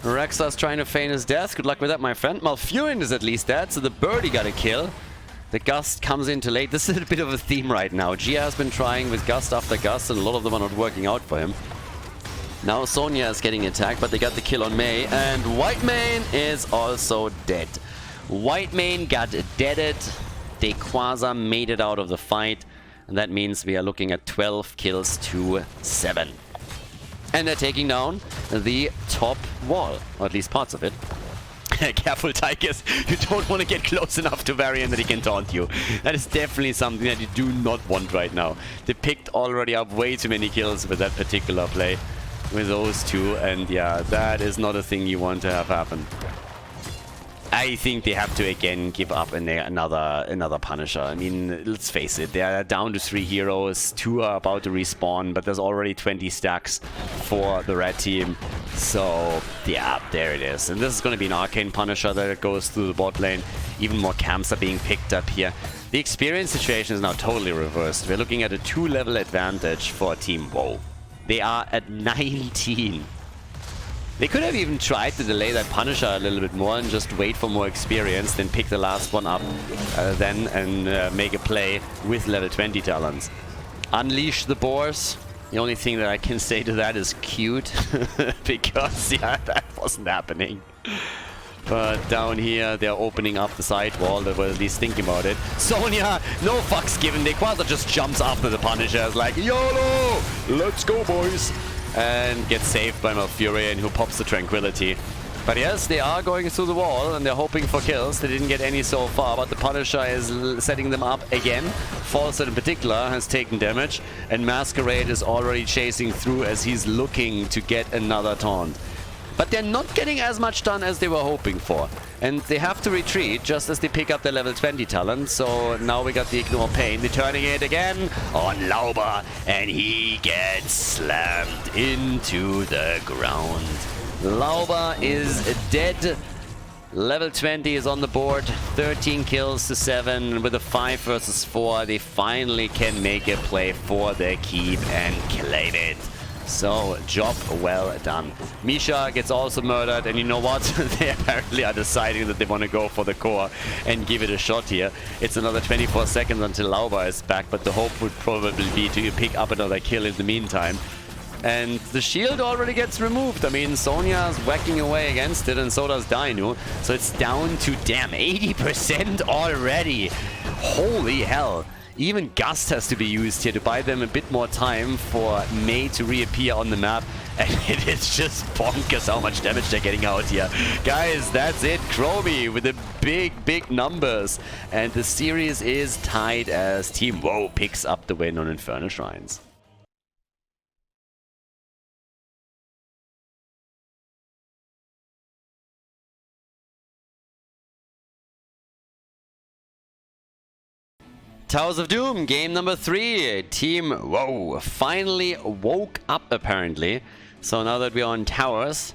Rexa's trying to feign his death. Good luck with that, my friend. Malfurion is at least dead, so the birdie got a kill. The Gust comes in too late. This is a bit of a theme right now. Gia has been trying with Gust after Gust, and a lot of them are not working out for him. Now Sonya is getting attacked, but they got the kill on Mei, and Whitemane is also dead. Whitemane got deaded. They Quasar made it out of the fight, and that means we are looking at 12 kills to 7. And they're taking down the top wall, or at least parts of it. Careful, Tigers. You don't want to get close enough to Varian that he can taunt you. That is definitely something that you do not want right now. They picked already up way too many kills with that particular play, with those two, and yeah, that is not a thing you want to have happen. I think they have to again give up another Punisher. I mean, let's face it, they are down to 3 heroes, 2 are about to respawn, but there's already 20 stacks for the red team. So yeah, there it is. And this is going to be an Arcane Punisher that goes through the bot lane. Even more camps are being picked up here. The experience situation is now totally reversed. We're looking at a 2-level advantage for Team WOH. They are at 19. They could have even tried to delay that Punisher a little bit more and just wait for more experience, then pick the last one up then and make a play with level 20 talents. Unleash the boars. The only thing that I can say to that is cute, because yeah, that wasn't happening. But down here, they're opening up the side wall. They were at least thinking about it. Sonya, no fucks given. They Quasar just jumps after the Punisher. It's like, YOLO! Let's go, boys! And gets saved by Malfurion, who pops the Tranquility. But yes, they are going through the wall and they're hoping for kills. They didn't get any so far, but the Punisher is setting them up again. Falset in particular has taken damage, and Masquerade is already chasing through as he's looking to get another taunt. But they're not getting as much done as they were hoping for. And they have to retreat just as they pick up their level 20 talent. So now we got the Ignore Pain. They're turning it again on Lauber, and he gets slammed into the ground. Lauber is dead. Level 20 is on the board. 13 kills to 7. With a 5 versus 4, they finally can make a play for the keep and claim it. So, job well done. Misha gets also murdered, and you know what? They apparently are deciding that they want to go for the core and give it a shot here. It's another 24 seconds until Lauber is back, but the hope would probably be to pick up another kill in the meantime. And the shield already gets removed. I mean, Sonya's whacking away against it, and so does Dainu. So it's down to, damn, 80% already. Holy hell. Even Gust has to be used here to buy them a bit more time for Mei to reappear on the map. And it is just bonkers how much damage they're getting out here. Guys, that's it. Chromie with the big numbers. And the series is tied as Team WoW picks up the win on Infernal Shrines. Towers of Doom, game number 3. Team WoW finally woke up, apparently. So now that we're on towers,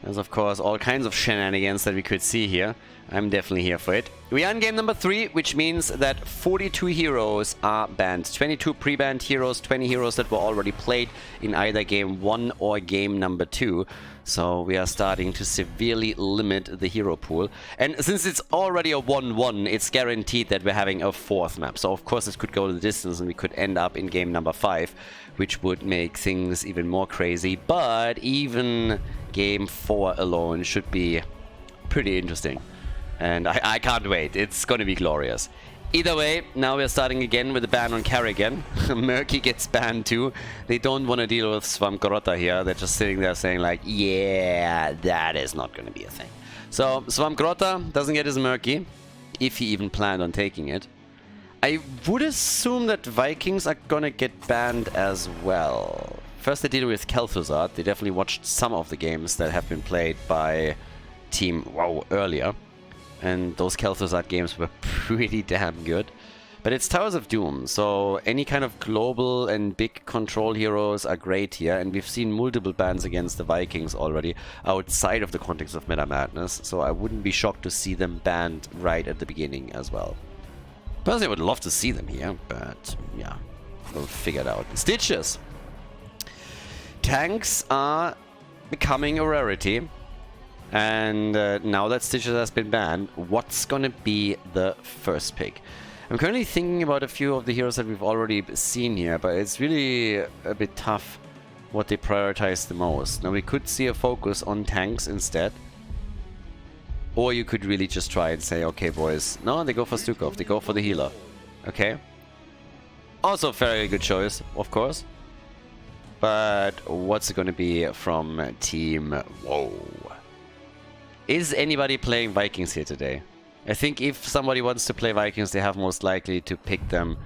there's of course all kinds of shenanigans that we could see here. I'm definitely here for it. We are in game number 3, which means that 42 heroes are banned. 22 pre-banned heroes, 20 heroes that were already played in either game 1 or game number 2. So we are starting to severely limit the hero pool. And since it's already a 1-1, it's guaranteed that we're having a 4th map. So of course it could go the distance and we could end up in game number 5, which would make things even more crazy. But even game 4 alone should be pretty interesting. And I can't wait. It's going to be glorious. Either way, now we're starting again with a ban on Kerrigan. Murky gets banned too. They don't want to deal with Swamgrota here. They're just sitting there saying like, yeah, that is not going to be a thing. So Swamgrota doesn't get his Murky, if he even planned on taking it. I would assume that Vikings are going to get banned as well. First they deal with Kel'Thuzad. They definitely watched some of the games that have been played by Team WoW earlier. And those Kel'Thuzad games were pretty damn good. But it's Towers of Doom, so any kind of global and big control heroes are great here. And we've seen multiple bans against the Vikings already outside of the context of Meta Madness. So I wouldn't be shocked to see them banned right at the beginning as well. Personally, I would love to see them here, but yeah, we'll figure it out. Stitches! Tanks are becoming a rarity. And now that Stitches has been banned, what's gonna be the first pick? I'm currently thinking about a few of the heroes that we've already seen here, but it's really a bit tough what they prioritize the most. Now we could see a focus on tanks instead. Or you could really just try and say, okay boys, no, they go for Stukov, they go for the healer. Okay. Also a very good choice, of course. But what's it gonna be from Team WoW? Is anybody playing Vikings here today? I think if somebody wants to play Vikings, they have most likely to pick them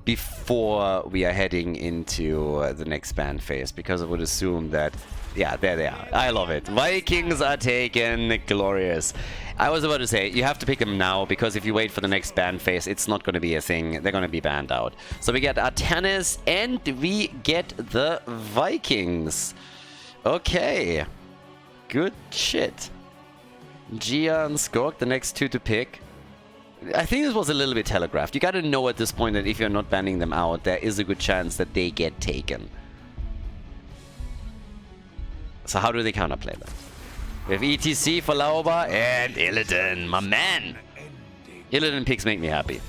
before we are heading into the next ban phase, because I would assume that, yeah, there they are. I love it. Vikings are taken. Glorious. I was about to say, you have to pick them now, because if you wait for the next ban phase, it's not going to be a thing. They're going to be banned out. So we get Artanis and we get the Vikings. Okay. Good shit. Gia and Skork, the next two to pick. I think this was a little bit telegraphed. You gotta know at this point that if you're not banning them out, there is a good chance that they get taken. So how do they counterplay that? We have ETC for Lauber and Illidan, my man! Illidan picks make me happy.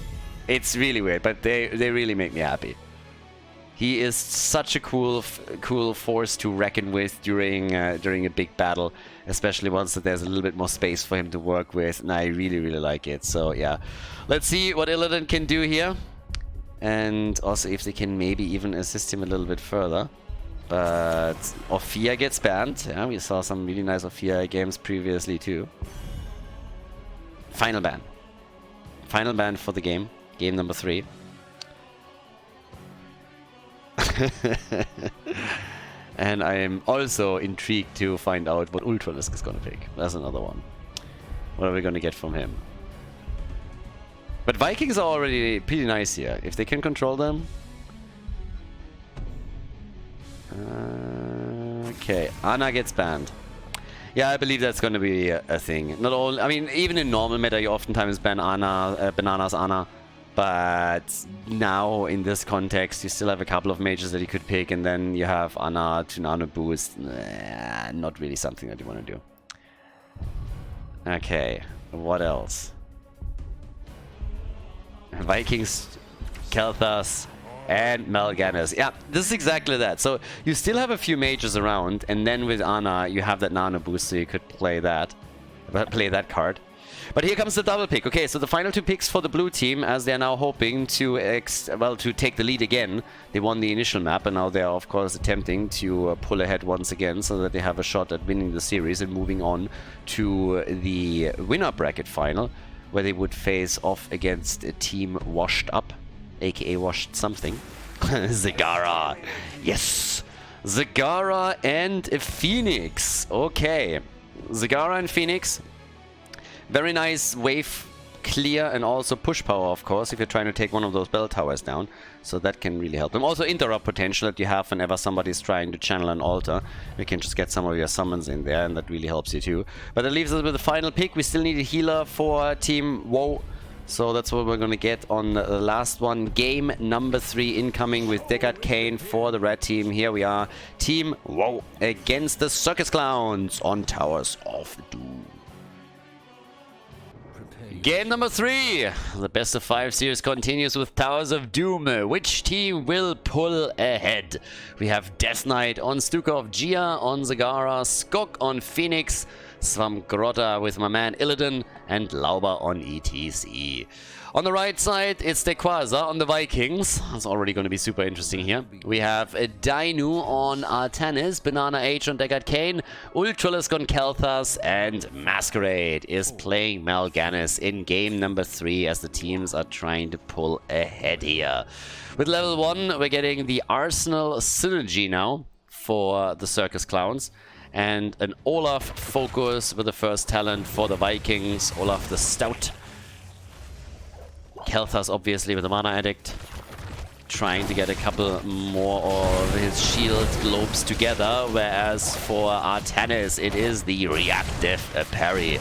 It's really weird, but they really make me happy. He is such a cool force to reckon with during a big battle, especially once that there's a little bit more space for him to work with, and I really like it. So yeah, let's see what Illidan can do here, and also if they can maybe even assist him a little bit further. But Ophia gets banned. Yeah, we saw some really nice Ophia games previously too. Final ban. Final ban for the game. Game number 3. And I am also intrigued to find out what Ultralisk is gonna pick. That's another one. What are we gonna get from him? But Vikings are already pretty nice here. If they can control them. Okay, Ana gets banned. Yeah, I believe that's gonna be a thing. Not all. I mean, even in normal meta, you oftentimes ban Ana, Bananas Ana. But now, in this context, you still have a couple of mages that you could pick, and then you have Ana to Nano boost. Not really something that you want to do. Okay, what else? Vikings, Kel'Thas, and Mal'Ganis. Yeah, this is exactly that. So you still have a few mages around, and then with Ana, you have that Nano boost, so you could play that card. But here comes the double pick. Okay, so the final 2 picks for the blue team, as they're now hoping to to take the lead again. They won the initial map, and now they're of course attempting to pull ahead once again, so that they have a shot at winning the series and moving on to the winner bracket final, where they would face off against a team washed up, aka washed something. Zagara, yes, Zagara and a Phoenix. Okay, Zagara and Phoenix. Very nice wave clear and also push power, of course, if you're trying to take one of those bell towers down. So that can really help them. Also interrupt potential that you have whenever somebody's trying to channel an altar. You can just get some of your summons in there, and that really helps you too. But that leaves us with the final pick. We still need a healer for Team WOH. So that's what we're going to get on the last one. Game number 3 incoming with Deckard Cain for the red team. Here we are. Team WOH against the Circus Clowns on Towers of Doom. Game number 3. The best of 5 series continues with Towers of Doom. Which team will pull ahead? We have Death Knight on Stukov, Gia on Zagara, Skok on Phoenix, Swamgrota with my man Illidan, and Lauber on ETC. On the right side, it's Dequaza on the Vikings. It's already going to be super interesting here. We have a Dainu on Artanis, Banana H on Deckard Cain, Ultralisk on Kel'Thas, and Masquerade is playing Mal'Ganis in game number 3 as the teams are trying to pull ahead here. With level 1, we're getting the Arsenal Synergy now for the Circus Clowns, and an Olaf focus with the first talent for the Vikings, Olaf the Stout. Kel'Thas obviously with the Mana Addict, trying to get a couple more of his shield globes together, whereas for Artanis it is the reactive parry.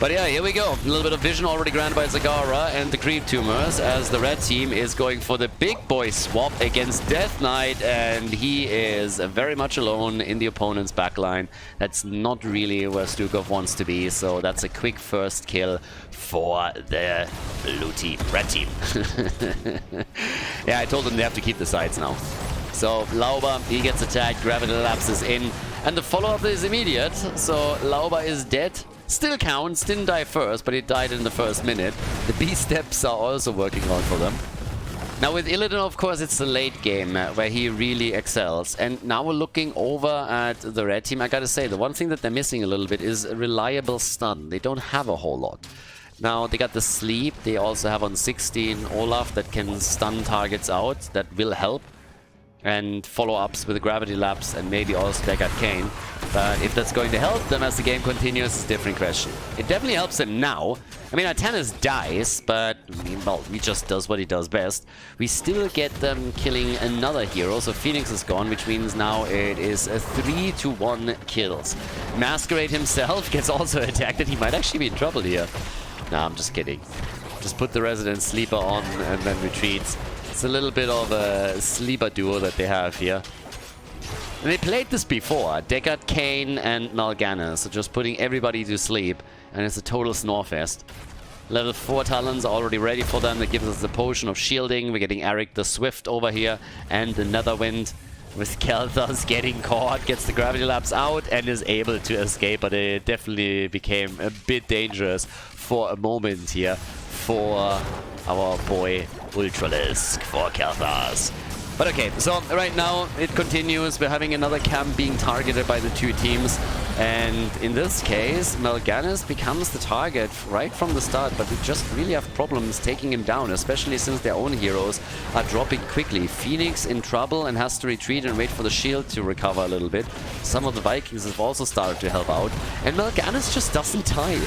But yeah, here we go. A little bit of vision already granted by Zagara and the Creep Tumors, as the red team is going for the big boy swap against Death Knight, and he is very much alone in the opponent's backline. That's not really where Stukov wants to be, so that's a quick first kill for the blue team, red team. Yeah, I told them they have to keep the sides now. So Lauber, he gets attacked, Gravity lapses in, and the follow-up is immediate. So Lauber is dead. Still counts, didn't die first, but he died in the first minute. The B-steps are also working out for them. Now with Illidan, of course, it's the late game where he really excels. And now we're looking over at the red team. I gotta say, the one thing that they're missing a little bit is a reliable stun. They don't have a whole lot. Now they got the sleep. They also have on 16 Olaf that can stun targets out. That will help. And follow-ups with the Gravity Lapse and maybe also Deckard Cain. But if that's going to help them as the game continues is a different question. It definitely helps them now. I mean, Artanis dies, but well, he just does what he does best. We still get them killing another hero, so Phoenix is gone, which means now it is a 3-1 kills. Masquerade himself gets also attacked, and he might actually be in trouble here. Nah, I'm just kidding. Just put the Resident Sleeper on and then retreats. It's a little bit of a sleeper duo that they have here. And they played this before, Deckard Cain and Mal'Ganis, so just putting everybody to sleep, and it's a total snorefest. Level 4 talents are already ready for them. That gives us the potion of shielding. We're getting Eric the Swift over here, and the Netherwind with Kel'Thas getting caught, gets the Gravity Lapse out and is able to escape, but it definitely became a bit dangerous for a moment here for our boy Ultralisk for Kel'Thas. But okay, so right now it continues. We're having another camp being targeted by the two teams. And in this case, Mal'Ganis becomes the target right from the start, but we just really have problems taking him down, especially since their own heroes are dropping quickly. Phoenix in trouble and has to retreat and wait for the shield to recover a little bit. Some of the Vikings have also started to help out. And Mal'Ganis just doesn't die.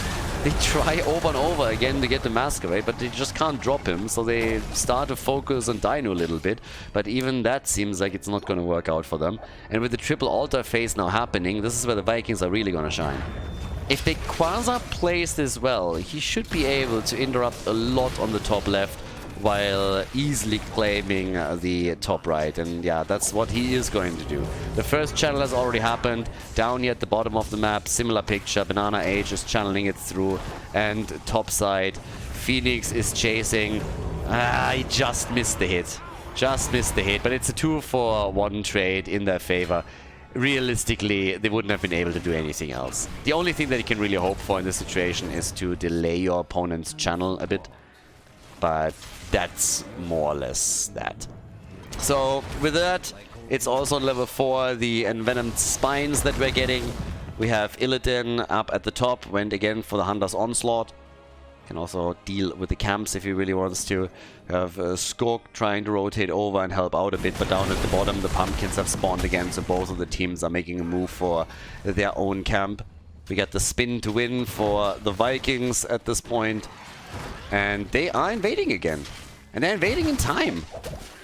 They try over and over again to get the Masquerade, but they just can't drop him, so they start to focus on Dino a little bit. But even that seems like it's not going to work out for them. And with the triple altar phase now happening, this is where the Vikings are really going to shine. If the Quasar plays this well, he should be able to interrupt a lot on the top left while easily claiming the top right. And yeah, that's what he is going to do. The first channel has already happened. Down here at the bottom of the map, similar picture. Banana Age is channeling it through. And top side, Phoenix is chasing. He just missed the hit. Just missed the hit. But it's a 2-for-1 trade in their favor. Realistically, they wouldn't have been able to do anything else. The only thing that you can really hope for in this situation is to delay your opponent's channel a bit. But that's more or less that. So with that, it's also on level 4, the envenomed spines that we're getting. We have Illidan up at the top, went again for the Hunter's Onslaught. Can also deal with the camps if he really wants to. We have Skork trying to rotate over and help out a bit, but down at the bottom the pumpkins have spawned again, so both of the teams are making a move for their own camp. We got the spin to win for the Vikings at this point. And they are invading again. And they're invading in time.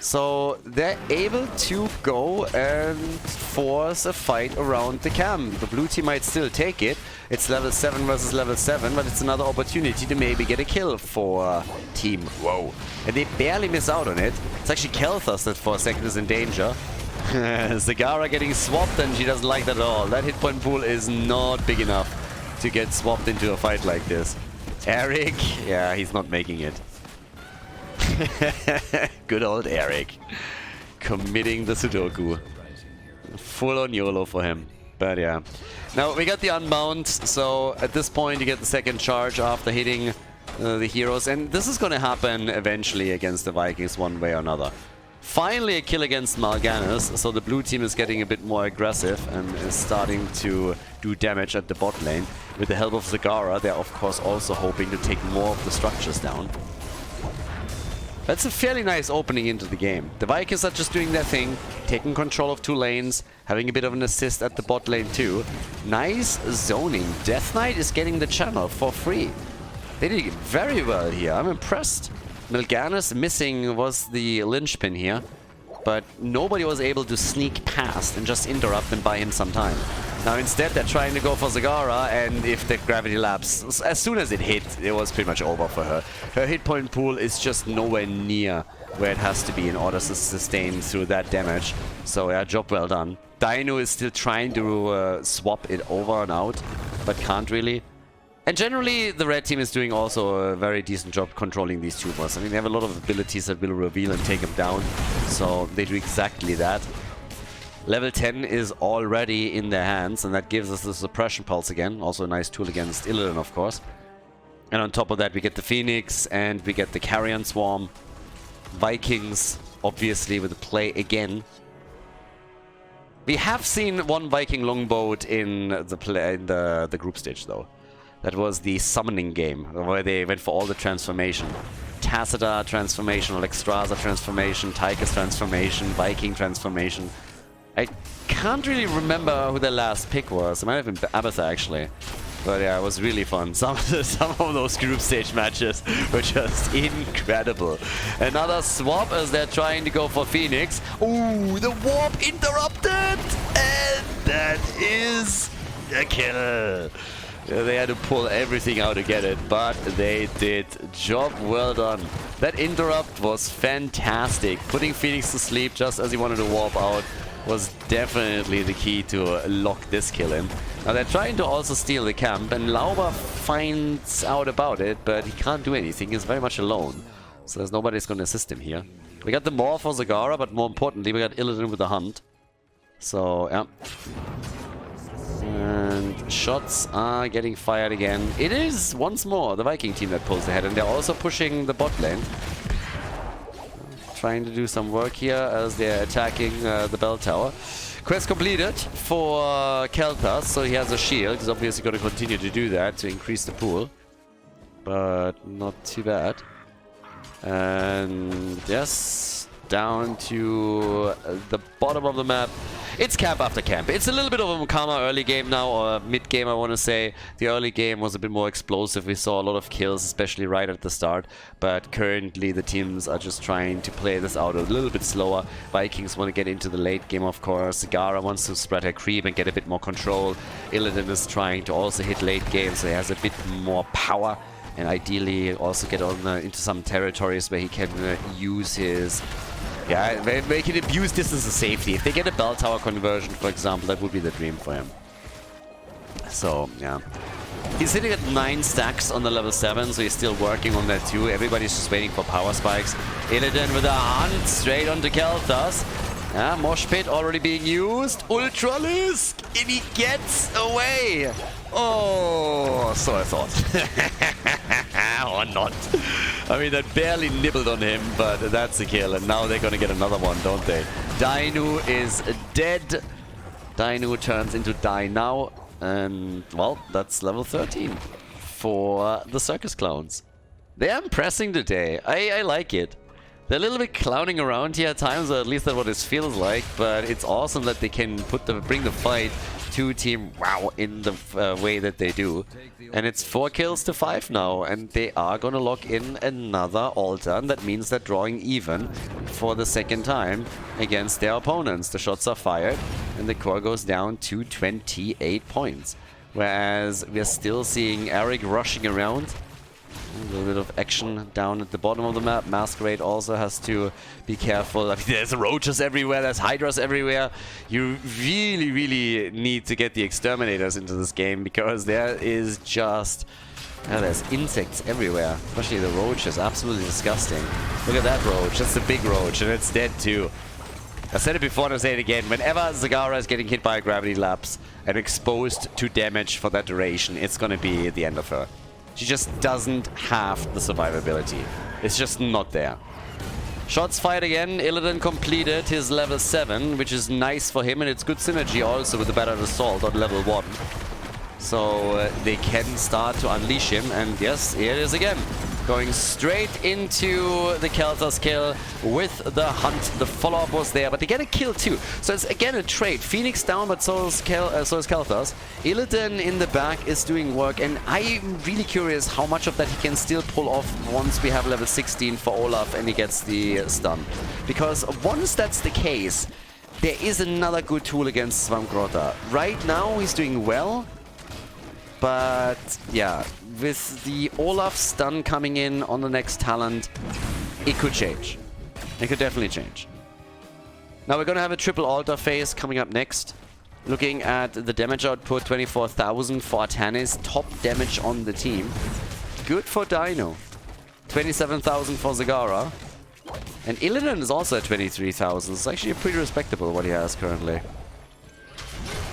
So they're able to go and force a fight around the camp. The blue team might still take it. It's level 7 versus level 7, but it's another opportunity to maybe get a kill for team. Whoa. And they barely miss out on it. It's actually Kel'Thas that for a second is in danger. Zagara getting swapped, and she doesn't like that at all. That hit point pool is not big enough to get swapped into a fight like this. Eric, yeah, he's not making it. Good old Eric. Committing the Sudoku. Full on YOLO for him. But yeah. Now, we got the Unbound, so at this point you get the second charge after hitting the heroes. And this is going to happen eventually against the Vikings one way or another. Finally a kill against Mal'Ganis, so the blue team is getting a bit more aggressive and is starting to do damage at the bot lane. With the help of Zagara, they're of course also hoping to take more of the structures down. That's a fairly nice opening into the game. The Vikings are just doing their thing, taking control of 2 lanes, having a bit of an assist at the bot lane too. Nice zoning. Death Knight is getting the channel for free. They did very well here, I'm impressed. Mal'Ganis missing was the linchpin here, but nobody was able to sneak past and just interrupt and buy him some time. Now instead they're trying to go for Zagara, and if the gravity lapse, as soon as it hit, it was pretty much over for her. Her hit point pool is just nowhere near where it has to be in order to sustain through that damage. So yeah, job well done. Dino is still trying to swap it over and out, but can't really. And generally, the red team is doing also a very decent job controlling these tumors. I mean, they have a lot of abilities that will reveal and take them down, so they do exactly that. Level 10 is already in their hands, and that gives us the Suppression Pulse again. Also a nice tool against Illidan, of course. And on top of that, we get the Phoenix, and we get the Carrion Swarm. Vikings, obviously, with the play again. We have seen one Viking longboat in the group stage, though. That was the summoning game, where they went for all the transformation. Tacita transformation, Alexstrasza transformation, Tychus transformation, Viking transformation. I can't really remember who the last pick was. It might have been Abatha, actually. But yeah, it was really fun. Some of those group stage matches were just incredible. Another swap as they're trying to go for Phoenix. Ooh, the warp interrupted! And that is a kill. They had to pull everything out to get it, but they did. Job well done. That interrupt was fantastic. Putting Phoenix to sleep just as he wanted to warp out was definitely the key to lock this kill in. Now they're trying to also steal the camp, and Lauber finds out about it, but he can't do anything. He's very much alone. So there's nobody that's going to assist him here. We got the Maw for Zagara, but more importantly, we got Illidan with the Hunt. So, yeah. And shots are getting fired again. It is once more the Viking team that pulls ahead, and they're also pushing the bot lane. trying to do some work here as they're attacking the bell tower. Quest completed for Khaldor, so he has a shield. He's obviously going to continue to do that to increase the pool. But not too bad. And yes, down to the bottom of the map. It's camp after camp. It's a little bit of a Mukama early game now, or mid game I want to say. The early game was a bit more explosive. We saw a lot of kills, especially right at the start. But currently the teams are just trying to play this out a little bit slower. Vikings want to get into the late game, of course. Zagara wants to spread her creep and get a bit more control. Illidan is trying to also hit late game, so he has a bit more power. And ideally also get on into some territories where he can use his... Yeah, where he can abuse distance of safety. If they get a bell tower conversion, for example, that would be the dream for him. So, yeah. He's sitting at 9 stacks on the level 7, so he's still working on that too. Everybody's just waiting for power spikes. Illidan with a hunt straight onto Khaldor. Yeah, Mosh Pit already being used. Ultralisk! And he gets away! Oh, so I thought. Or not. I mean, that barely nibbled on him, but that's a kill. And now they're gonna get another one, don't they? Dainu is dead. Dainu turns into Die Now. And, well, that's level 13 for the Circus Clowns. They're impressing today. I like it. They're a little bit clowning around here at times, or at least that's what it feels like, but it's awesome that they can bring the fight to Team WoW in the way that they do. And it's 4 kills to 5 now, and they are gonna lock in another altar, and that means they're drawing even for the second time against their opponents. The shots are fired, and the core goes down to 28 points. Whereas we're still seeing Eric rushing around. A little bit of action down at the bottom of the map. Masquerade also has to be careful. I mean, there's roaches everywhere, there's hydras everywhere. You really, really need to get the exterminators into this game, because there is just... there's insects everywhere. Especially the roach is absolutely disgusting. Look at that roach. That's the big roach, and it's dead too. I said it before and I'll say it again. Whenever Zagara is getting hit by a gravity lapse and exposed to damage for that duration, it's gonna be the end of her. She just doesn't have the survivability. It's just not there. Shots fired again. Illidan completed his level 7, which is nice for him, and it's good synergy also with the Battered Assault on level 1. So they can start to unleash him, and yes, here it is again. Going straight into the Khaldor's kill with the hunt. The follow-up was there, but they get a kill too. So it's again a trade. Phoenix down, but so is Khaldor's. Illidan in the back is doing work, and I'm really curious how much of that he can still pull off once we have level 16 for Olaf and he gets the stun. Because once that's the case, there is another good tool against Svampgrota. Right now he's doing well, but yeah, with the Olaf stun coming in on the next talent, it could change. It could definitely change. Now we're going to have a triple altar phase coming up next. Looking at the damage output, 24,000 for Artanis, top damage on the team. Good for Dino. 27,000 for Zagara. And Illidan is also at 23,000. It's actually pretty respectable what he has currently.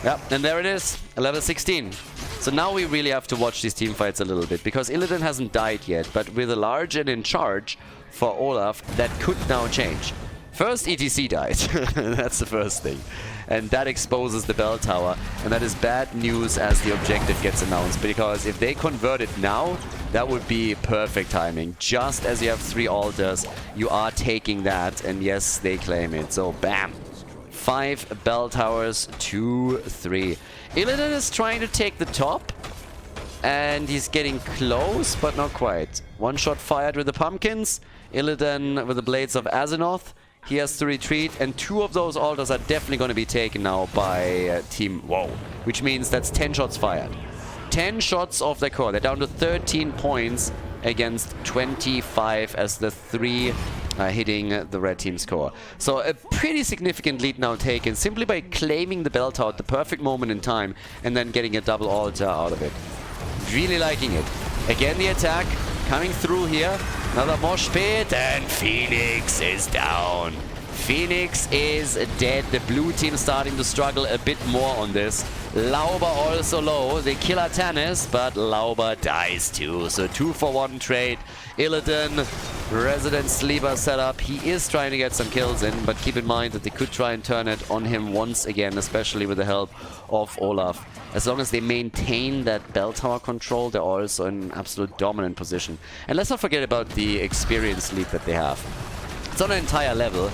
Yep, and there it is, level 16. So now we really have to watch these team fights a little bit, because Illidan hasn't died yet, but with a large and in charge for Olaf, that could now change. First, ETC died. That's the first thing. And that exposes the bell tower, and that is bad news as the objective gets announced, because if they convert it now, that would be perfect timing. Just as you have 3 altars, you are taking that, and yes, they claim it. So, bam! 5 bell towers to 3. Illidan is trying to take the top, and he's getting close, but not quite. One shot fired with the pumpkins. Illidan with the blades of Azeroth. He has to retreat, and 2 of those altars are definitely going to be taken now by Team WoW, which means that's 10 shots fired. 10 shots off their core. They're down to 13 points against 25 as the 3 hitting the red team's core. So a pretty significant lead now taken simply by claiming the bell tower at the perfect moment in time and then getting a double altar out of it. Really liking it. Again the attack coming through here. Another mosh pit, and Phoenix is down. Phoenix is dead. The blue team starting to struggle a bit more on this. Lauber also low. They kill Artanis, but Lauber dies too. So 2-for-1 trade. Illidan Resident Sleeper setup. He is trying to get some kills in, but keep in mind that they could try and turn it on him once again, especially with the help of Olaf. As long as they maintain that bell tower control, they're also in an absolute dominant position. And let's not forget about the experience lead that they have. It's not an entire level,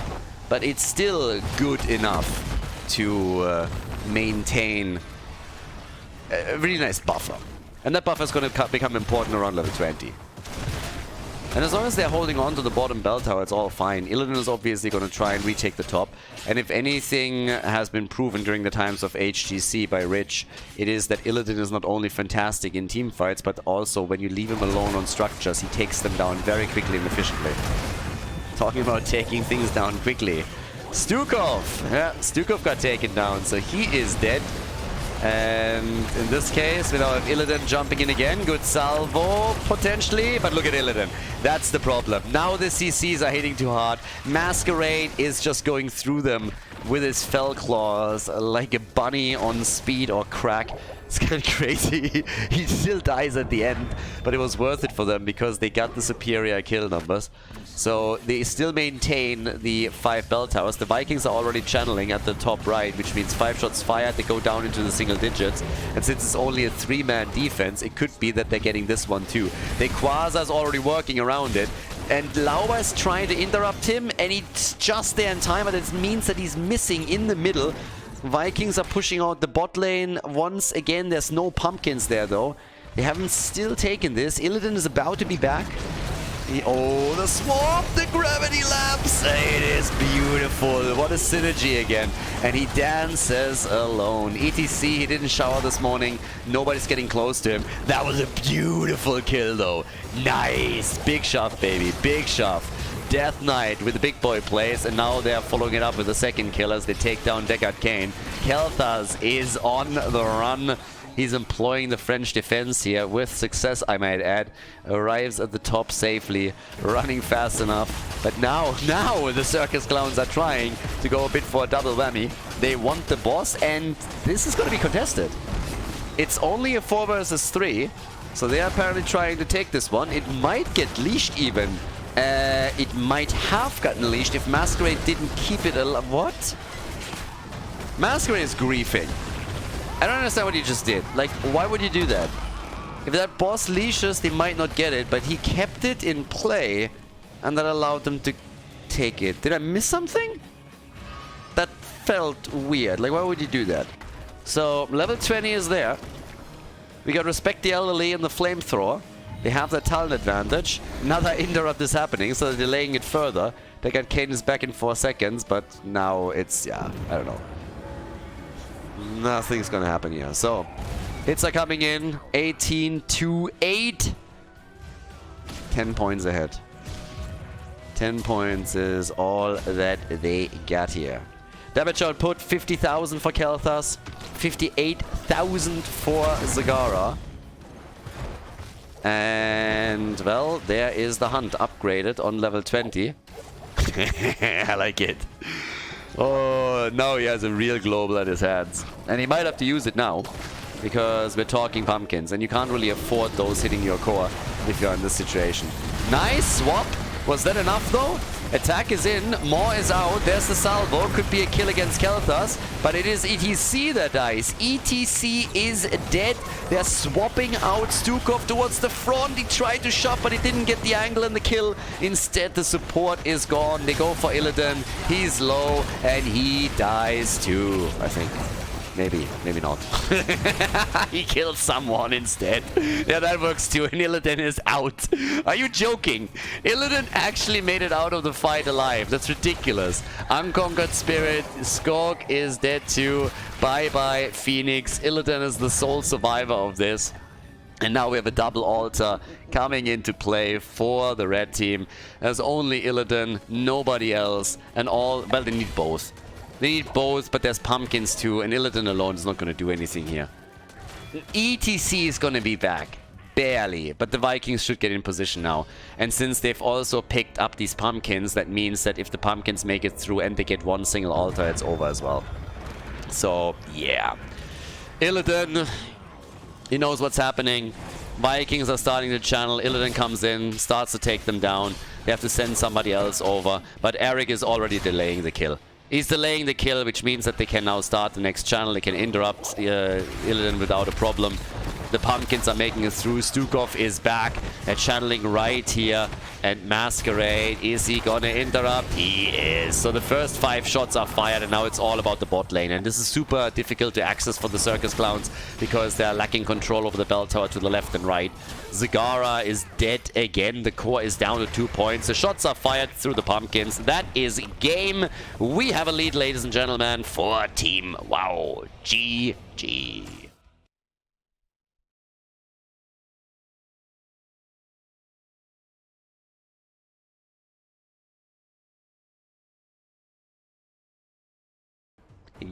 but it's still good enough to maintain a really nice buffer. And that buffer is going to become important around level 20. And as long as they're holding on to the bottom bell tower, it's all fine. Illidan is obviously going to try and retake the top. And if anything has been proven during the times of HGC by Rich, it is that Illidan is not only fantastic in team fights, but also when you leave him alone on structures, he takes them down very quickly and efficiently. Talking about taking things down quickly. Stukov! Yeah, Stukov got taken down, so he is dead. And in this case, we now have Illidan jumping in again. Good salvo, potentially. But look at Illidan. That's the problem. Now the CCs are hitting too hard. Masquerade is just going through them with his fell claws like a bunny on speed or crack. It's kind of crazy. He still dies at the end, but it was worth it for them because they got the superior kill numbers. So they still maintain the 5 bell towers. The Vikings are already channeling at the top right, which means 5 shots fired, they go down into the single digits. And since it's only a 3-man defense, it could be that they're getting this one too. The Quasar's already working around it. And Lauba is trying to interrupt him, and he's just there in time, but it means that he's missing in the middle. Vikings are pushing out the bot lane once again. There's no pumpkins there though. They haven't still taken this. Illidan is about to be back. Oh, the swamp, the gravity lamps. It is beautiful. What a synergy again. And he dances alone. ETC, he didn't shower this morning. Nobody's getting close to him. That was a beautiful kill though. Nice. Big shove, baby. Big shove. Death Knight with the big boy plays, and now they're following it up with the second kill as they take down Deckard Cain. Kel'Thas is on the run. He's employing the French defense here with success, I might add. Arrives at the top safely, running fast enough. But now the Circus Clowns are trying to go a bit for a double whammy. They want the boss, and this is going to be contested. It's only a 4 versus 3, so they're apparently trying to take this one. It might get leashed even. It might have gotten leashed if Masquerade didn't keep it alive. What? Masquerade is griefing. I don't understand what he just did. Like, why would you do that? If that boss leashes, they might not get it, but he kept it in play, and that allowed them to take it. Did I miss something? That felt weird. Like, why would you do that? So, level 20 is there. We got Respect the Elderly and the Flamethrower. They have that talent advantage. Another interrupt is happening, so they're delaying it further. They got Cain is back in 4 seconds, but now it's, yeah, I don't know. Nothing's gonna happen here. So, hits are coming in. 18-8. 10 points ahead. 10 points is all that they got here. Damage output, 50,000 for Kel'Thas. 58,000 for Zagara. And, well, there is the Hunt upgraded on level 20. I like it. Oh, now he has a real global at his hands. And he might have to use it now, because we're talking pumpkins, and you can't really afford those hitting your core if you're in this situation. Nice swap. Was that enough, though? Attack is in, Maw is out, there's the salvo, could be a kill against Kel'Thas, but it is ETC that dies. ETC is dead. They're swapping out Stukov towards the front. He tried to shove, but he didn't get the angle and the kill. Instead, the support is gone. They go for Illidan. He's low, and he dies too, I think. Maybe, maybe not. He killed someone instead. Yeah, that works too. And Illidan is out. Are you joking? Illidan actually made it out of the fight alive. That's ridiculous. Unconquered Spirit. Skorg is dead too. Bye-bye, Phoenix. Illidan is the sole survivor of this. And now we have a double altar coming into play for the red team. There's only Illidan, nobody else. And all, well, they need both. They need both, but there's pumpkins too, and Illidan alone is not going to do anything here. ETC is going to be back. Barely. But the Vikings should get in position now. And since they've also picked up these pumpkins, that means that if the pumpkins make it through and they get one single altar, it's over as well. So, yeah. Illidan, he knows what's happening. Vikings are starting to channel. Illidan comes in, starts to take them down. They have to send somebody else over. But Eric is already delaying the kill. He's delaying the kill, which means that they can now start the next channel. They can interrupt Illidan without a problem. The pumpkins are making it through. Stukov is back. They're channeling right here. And Masquerade, is he gonna interrupt? He is. So the first 5 shots are fired, and now it's all about the bot lane. And this is super difficult to access for the Circus Clowns because they're lacking control over the bell tower to the left and right. Zagara is dead again. The core is down to 2 points. The shots are fired through the pumpkins. That is game. We have a lead, ladies and gentlemen, for Team WoW. GG.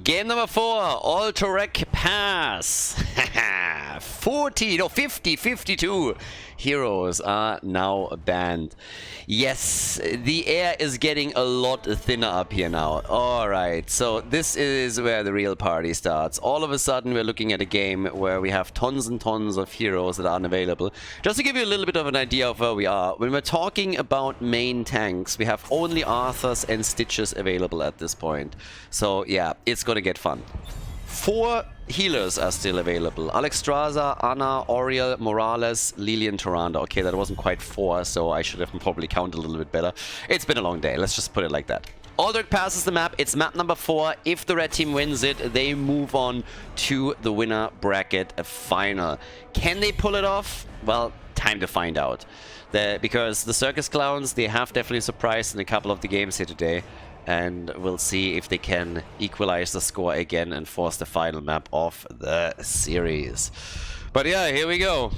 Game number 4, Alterac Pass. 52 heroes are now banned. Yes, the air is getting a lot thinner up here now. Alright, so this is where the real party starts. All of a sudden we're looking at a game where we have tons and tons of heroes that are unavailable. Just to give you a little bit of an idea of where we are, when we're talking about main tanks, we have only Arthurs and Stitches available at this point. So yeah, it's gonna get fun. 4 healers are still available. Alexstrasza, Anna, Yrel, Morales, Lilian, Tyrande. Okay, that wasn't quite 4, so I should have probably counted a little bit better. It's been a long day, let's just put it like that. Alterac passes the map. It's map number 4. If the red team wins it, they move on to the winner bracket final. Can they pull it off? Well, time to find out. Because the Circus Clowns, they have definitely surprised in a couple of the games here today. And we'll see if they can equalize the score again and force the final map of the series. But yeah, here we go.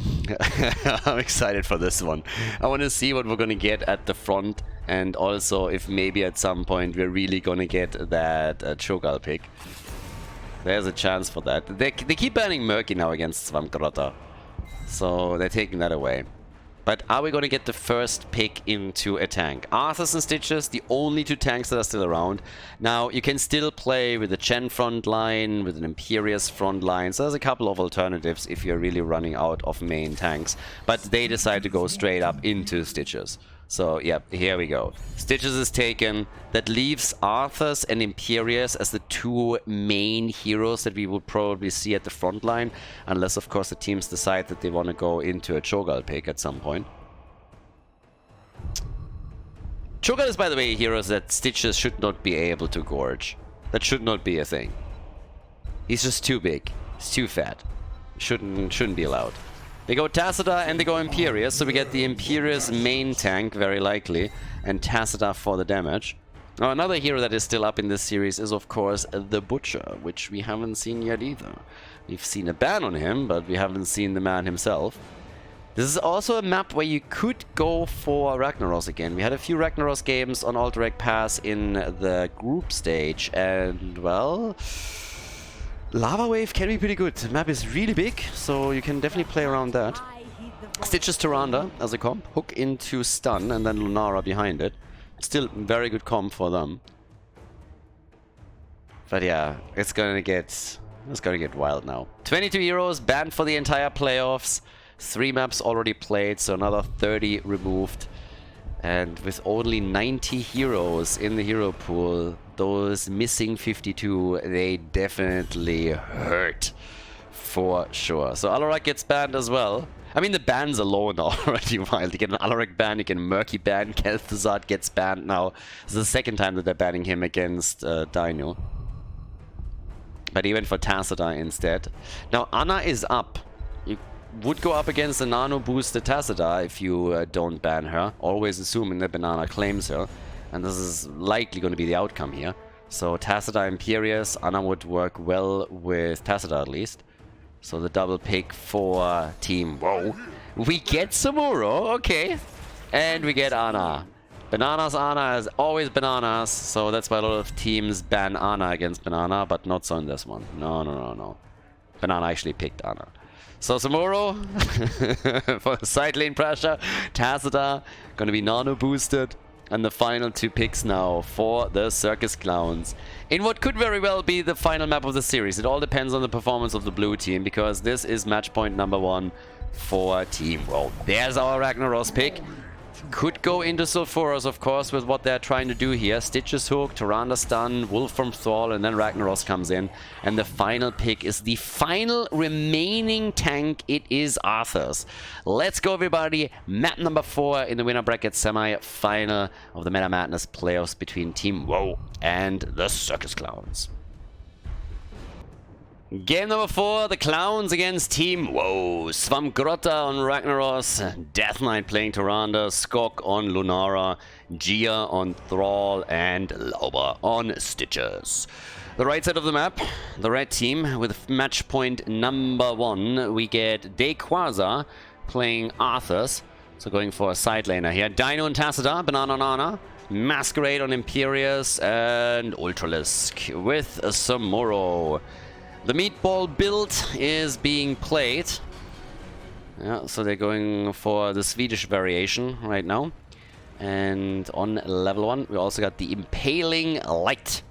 I'm excited for this one. I want to see what we're going to get at the front, and also if maybe at some point we're really going to get that Cho'Gall pick. There's a chance for that. They keep banning Murky now against Svampgrotta, so they're taking that away. But are we going to get the first pick into a tank? Arthurs and Stitches, the only 2 tanks that are still around. Now, you can still play with a Chen front line, with an Imperious front line. So there's a couple of alternatives if you're really running out of main tanks. But they decide to go straight up into Stitches. So, yeah, here we go. Stitches is taken. That leaves Arthurs and Imperious as the 2 main heroes that we would probably see at the front line. Unless, of course, the teams decide that they want to go into a Cho'Gall pick at some point. Cho'Gall is, by the way, heroes that Stitches should not be able to gorge. That should not be a thing. He's just too big. He's too fat. Shouldn't be allowed. They go Tacita and they go Imperious, so we get the Imperious main tank, very likely, and Tacita for the damage. Now, another hero that is still up in this series is, of course, the Butcher, which we haven't seen yet either. We've seen a ban on him, but we haven't seen the man himself. This is also a map where you could go for Ragnaros again. We had a few Ragnaros games on Alterac Pass in the group stage, and, well, Lava Wave can be pretty good. The map is really big, so you can definitely play around that. Stitches Tyrande as a comp, hook into stun, and then Lunara behind it. Still very good comp for them. But yeah, it's gonna get wild now. 22 heroes banned for the entire playoffs. 3 maps already played, so another 30 removed. And with only 90 heroes in the hero pool, those missing 52, they definitely hurt. For sure. So Alterac gets banned as well. I mean, the bans alone are already wild. You get an Alterac ban, you get a Murky ban, Kel'Thuzad gets banned now. This is the second time that they're banning him against Dino. But he went for Tacita instead. Now, Anna is up. You would go up against the nano boosted Tacita if you don't ban her. Always assuming that Banana claims her. And this is likely going to be the outcome here. So Tacita Imperious, Anna would work well with Tacita at least. So the double pick for Team WoW. We get Samuro, okay. And we get Anna. Bananas Anna is always bananas, so that's why a lot of teams ban Anna against Banana, but not so in this one. No. Banana actually picked Anna. So Samuro for side lane pressure. Tacita gonna be nano boosted. And the final 2 picks now for the Circus Clowns. In what could very well be the final map of the series. It all depends on the performance of the blue team, because this is match point number 1 for Team WoW. There's our Ragnaros pick. Could go into Sulfuros, of course, with what they're trying to do here. Stitch's hook, Tyrande stun, Wolf from Thrall, and then Ragnaros comes in. And the final pick is the final remaining tank. It is Arthur's. Let's go, everybody. Map number 4 in the winner bracket semi-final of the Meta Madness playoffs between Team WoW and the Circus Clowns. Game number 4, the Clowns against Team WoW. Svamgrotta on Ragnaros, Death Knight playing Tyrande, Skok on Lunara, Gia on Thrall, and Lauber on Stitches. The right side of the map, the red team with match point number 1. We get Dequaza playing Arthurs, so going for a side laner here. Dino and Tacita, Banana Nana, Masquerade on Imperius, and Ultralisk with Samuro. The meatball build is being played. Yeah, so they're going for the Swedish variation right now. And on level 1, we also got the Impaling Light.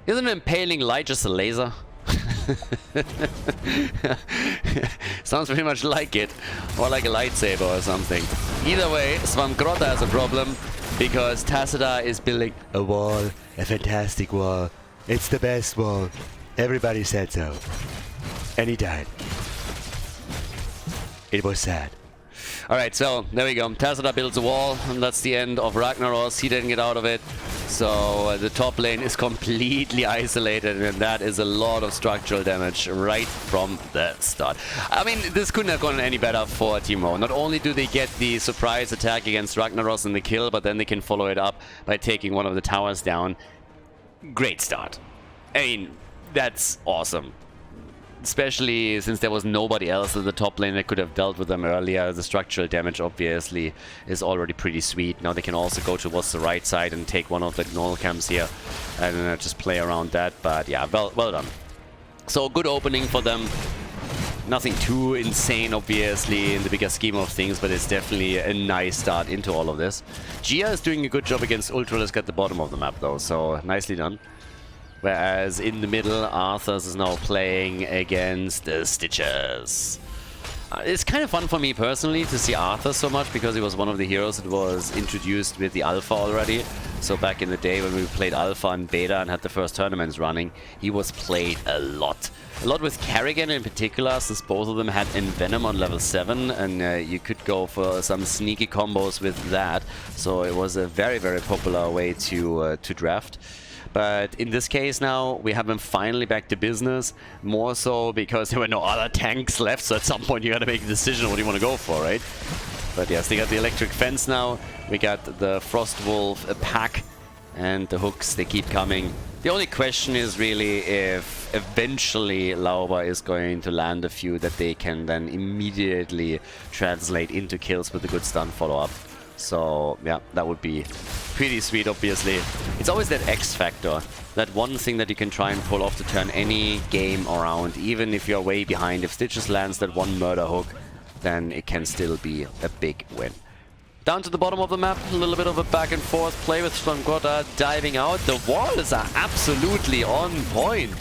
Isn't an Impaling Light just a laser? Sounds pretty much like it. Or like a lightsaber or something. Either way, Svamgrotta has a problem because Tacita is building a wall, a fantastic wall. It's the best wall. Everybody said so. And he died. It was sad. Alright, so there we go. Tacita builds a wall, and that's the end of Ragnaros. He didn't get out of it. So the top lane is completely isolated, and that is a lot of structural damage right from the start. I mean, this couldn't have gone any better for Team WoW. Not only do they get the surprise attack against Ragnaros in the kill, but then they can follow it up by taking one of the towers down. Great start. I mean, that's awesome. Especially since there was nobody else in the top lane that could have dealt with them earlier. The structural damage obviously is already pretty sweet. Now they can also go towards the right side and take one of the gnoll camps here and just play around that. But yeah, well done. So good opening for them. Nothing too insane, obviously, in the bigger scheme of things, but it's definitely a nice start into all of this. Gia is doing a good job against Ultralisk at the bottom of the map, though, so nicely done. Whereas in the middle, Arthurs is now playing against Stitches. It's kind of fun for me personally to see Arthur so much because he was one of the heroes that was introduced with the Alpha already. So back in the day when we played Alpha and Beta and had the first tournaments running, he was played a lot. A lot with Kerrigan in particular, since both of them had Envenom on level 7, and you could go for some sneaky combos with that. So it was a very, very popular way to draft. But in this case now, we have him finally back to business, more so because there were no other tanks left, so at some point you gotta make a decision what you want to go for, right? But yes, they got the electric fence now, we got the Frostwolf pack, and the hooks, they keep coming. The only question is really if eventually Lauber is going to land a few that they can then immediately translate into kills with a good stun follow-up. So yeah, that would be pretty sweet, obviously. It's always that X factor, that one thing that you can try and pull off to turn any game around, even if you're way behind. If Stitches lands that one murder hook, then it can still be a big win. Down to the bottom of the map, a little bit of a back and forth play with Svamgrotta diving out. The walls are absolutely on point.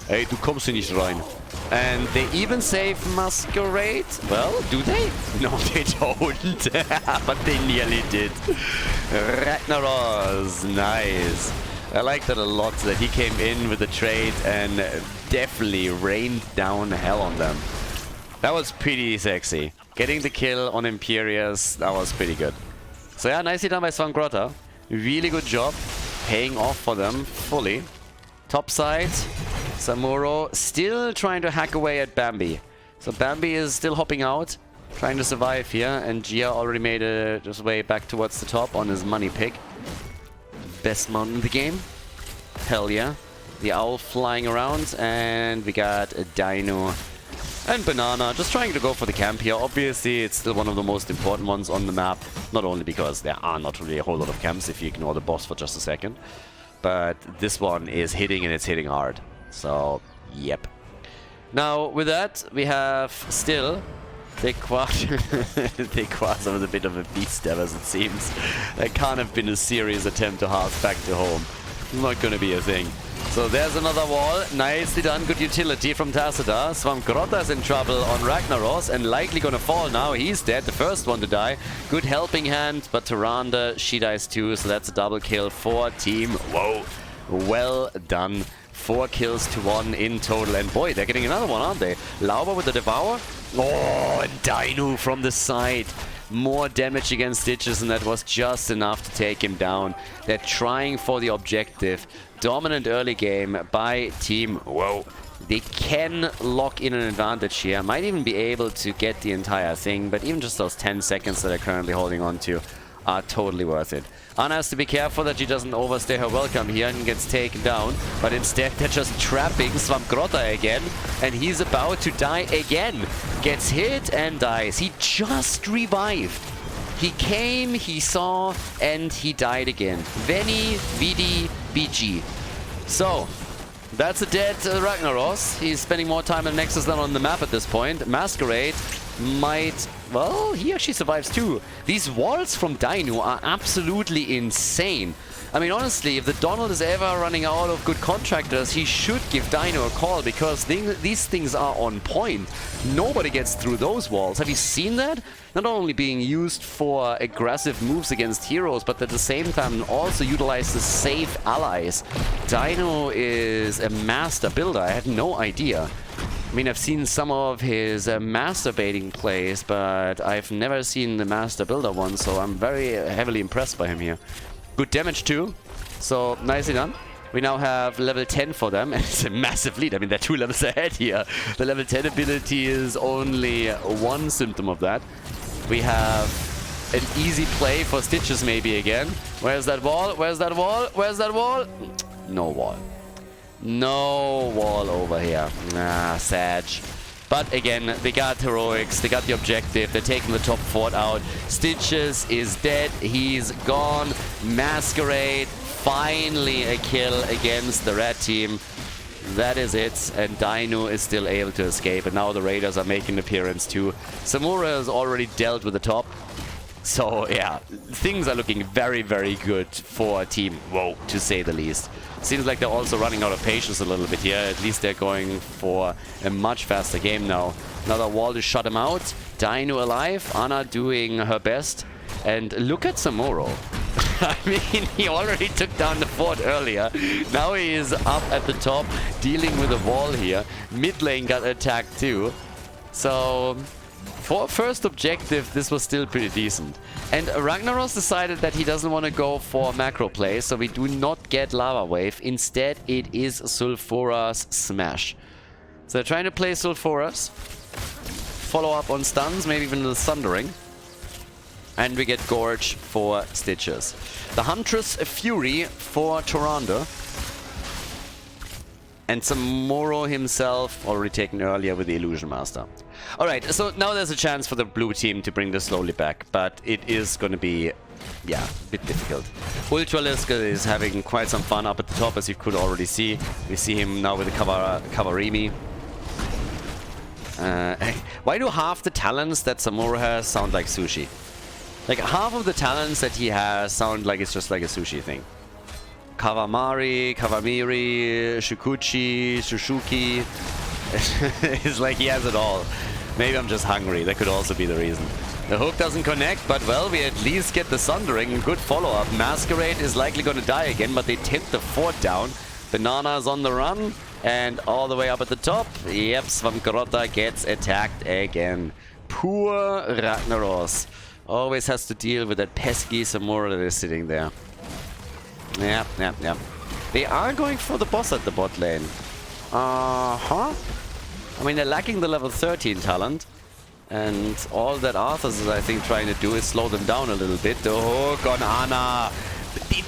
Hey, du kommst hier nicht rein. And they even save Masquerade. Well, do they? No, they don't. But they nearly did. Ragnaros, nice. I like that a lot, that he came in with the trade and definitely rained down hell on them. That was pretty sexy. Getting the kill on Imperius, that was pretty good. So yeah, nicely done by Svamgrotta. Really good job. Paying off for them fully. Top side, Samuro still trying to hack away at Bambi. So Bambi is still hopping out, trying to survive here, and Gia already made his way back towards the top on his money pick. Best mount in the game. Hell yeah. The owl flying around, and we got a Dino and Banana just trying to go for the camp here. Obviously, it's still one of the most important ones on the map, not only because there are not really a whole lot of camps if you ignore the boss for just a second. But this one is hitting, and it's hitting hard. So, yep. Now, with that, we have still Dequaza was a bit of a beast there, as it seems. That can't have been a serious attempt to half back to home. Not gonna be a thing. So there's another wall. Nicely done. Good utility from Tassadar. Svamgrotta's in trouble on Ragnaros and likely gonna fall now. He's dead. The first one to die. Good helping hand, but Tyrande, she dies too. So that's a double kill for Team. Whoa. Well done. 4 kills to 1 in total. And boy, they're getting another one, aren't they? Lauber with the Devour. Oh, and Dino from the side. More damage against Stitches, and that was just enough to take him down. They're trying for the objective. Dominant early game by Team. Whoa. They can lock in an advantage here. Might even be able to get the entire thing, but even just those 10 seconds that they're currently holding on to are totally worth it. Ana has to be careful that she doesn't overstay her welcome here and gets taken down, but instead they're just trapping Svamgrotta again, and he's about to die again. Gets hit and dies. He just revived. He came, he saw, and he died again. Veni, Vidi, BG. So, that's a dead Ragnaros. He's spending more time in Nexus than on the map at this point. Masquerade might... Well, he actually survives too. These walls from Dino are absolutely insane. I mean, honestly, if the Donald is ever running out of good contractors, he should give Dino a call, because these things are on point. Nobody gets through those walls. Have you seen that? Not only being used for aggressive moves against heroes, but at the same time also utilizes safe allies. Dino is a master builder. I had no idea. I mean, I've seen some of his masturbating plays, but I've never seen the master builder one, so I'm very heavily impressed by him here. Good damage too, so nicely done. We now have level 10 for them, and it's a massive lead. I mean, they're 2 levels ahead here. The level 10 ability is only one symptom of that. We have an easy play for Stitches maybe again. Where's that wall? Where's that wall? Where's that wall? No wall. No wall over here. Ah, Sag. But again, they got heroics, they got the objective, they're taking the top fort out. Stitches is dead, he's gone. Masquerade, finally a kill against the red team. That is it, and Dino is still able to escape, and now the Raiders are making an appearance too. Samura has already dealt with the top. So yeah, things are looking very, very good for Team WoW, to say the least. Seems like they're also running out of patience a little bit here. At least they're going for a much faster game now. Another wall to shut him out. Dino alive. Ana doing her best. And look at Samuro. I mean, he already took down the fort earlier. Now he is up at the top, dealing with a wall here. Mid lane got attacked too. So... for first objective, this was still pretty decent. And Ragnaros decided that he doesn't want to go for macro play, so we do not get Lava Wave. Instead, it is Sulfura's Smash. So they're trying to play Sulfuras. Follow up on stuns, maybe even the Thundering. And we get Gorge for Stitches. The Huntress Fury for Tyrande. And Samuro himself already taken earlier with the Illusion Master. Alright, so now there's a chance for the blue team to bring this slowly back, but it is going to be, yeah, a bit difficult. Ultralisk is having quite some fun up at the top, as you could already see. We see him now with the Kavarimi. Why do half the talents that Samuro has sound like sushi? Like, half of the talents that he has sound like it's just like a sushi thing. Kawamari, Kawamiri, Shukuchi, Shushuki. It's like he has it all. Maybe I'm just hungry. That could also be the reason. The hook doesn't connect, but well, we at least get the Sundering. Good follow-up. Masquerade is likely going to die again, but they tip the fort down. Banana's on the run, and all the way up at the top. Yep, Svamgrotta gets attacked again. Poor Ragnaros. Always has to deal with that pesky Samura that is sitting there. Yep. They are going for the boss at the bot lane. I mean, they're lacking the level 13 talent. And all that Arthas is, I think, trying to do is slow them down a little bit. The hook on Ana.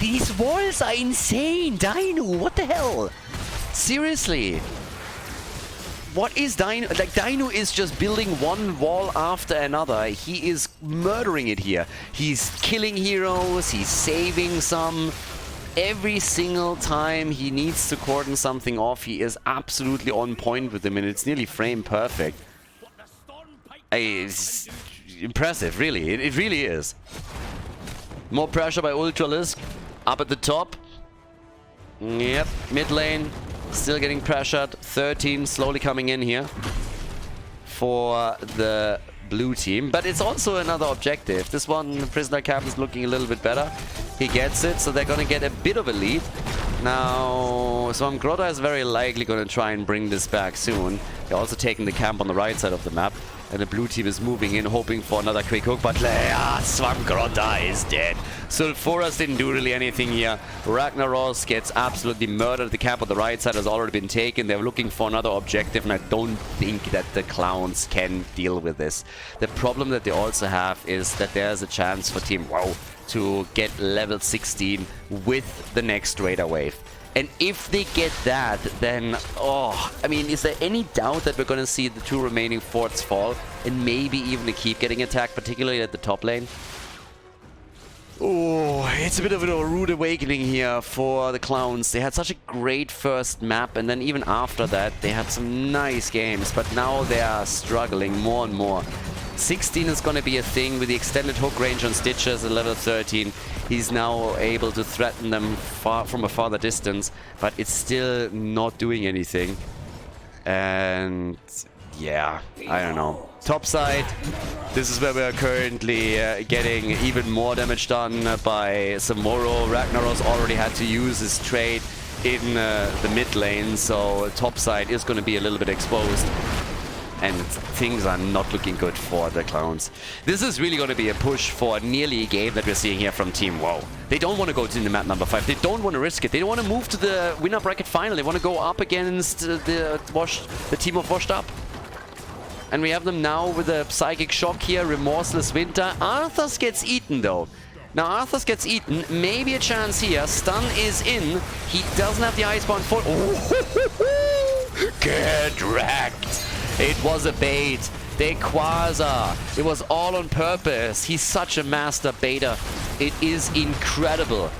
These walls are insane. Dino, what the hell? Seriously. What is Dino? Like, Dino is just building one wall after another. He is murdering it here. He's killing heroes. He's saving some. Every single time he needs to cordon something off, he is absolutely on point with them, and it's nearly frame perfect. It's impressive, really. It really is. More pressure by Ultralisk. Up at the top. Yep, mid lane, still getting pressured. 13 slowly coming in here for the blue team. But it's also another objective. This one, Prisoner Camp, is looking a little bit better. He gets it, so they're going to get a bit of a lead. Now, Grota is very likely going to try and bring this back soon. They're also taking the camp on the right side of the map. And the blue team is moving in, hoping for another quick hook, but Grota is dead. Sulfuras didn't do really anything here. Ragnaros gets absolutely murdered. The camp on the right side has already been taken. They're looking for another objective, and I don't think that the clowns can deal with this. The problem that they also have is that there's a chance for Team WoW to get level 16 with the next Raider wave. And if they get that, then, oh, I mean, is there any doubt that we're going to see the 2 remaining forts fall? And maybe even the keep getting attacked, particularly at the top lane? Oh, it's a bit of a rude awakening here for the clowns. They had such a great first map, and then even after that, they had some nice games. But now they are struggling more and more. 16 is going to be a thing with the extended hook range on Stitches at level 13. He's now able to threaten them from a farther distance, but it's still not doing anything. And yeah, I don't know. Top side, this is where we're currently getting even more damage done by Samuro. Ragnaros already had to use his trade in the mid lane, so top side is going to be a little bit exposed. And things are not looking good for the clowns. This is really going to be a push for nearly a game that we're seeing here from Team WoW. They don't want to go to the map number 5. They don't want to risk it. They don't want to move to the winner bracket final. They want to go up against the team of Washed Up. And we have them now with a Psychic Shock here, Remorseless Winter. Arthas gets eaten though. Now Arthas gets eaten, maybe a chance here. Stun is in. He doesn't have the Icebound for... Oh, get wrecked. It was a bait. They Quasar. It was all on purpose. He's such a master baiter. It is incredible.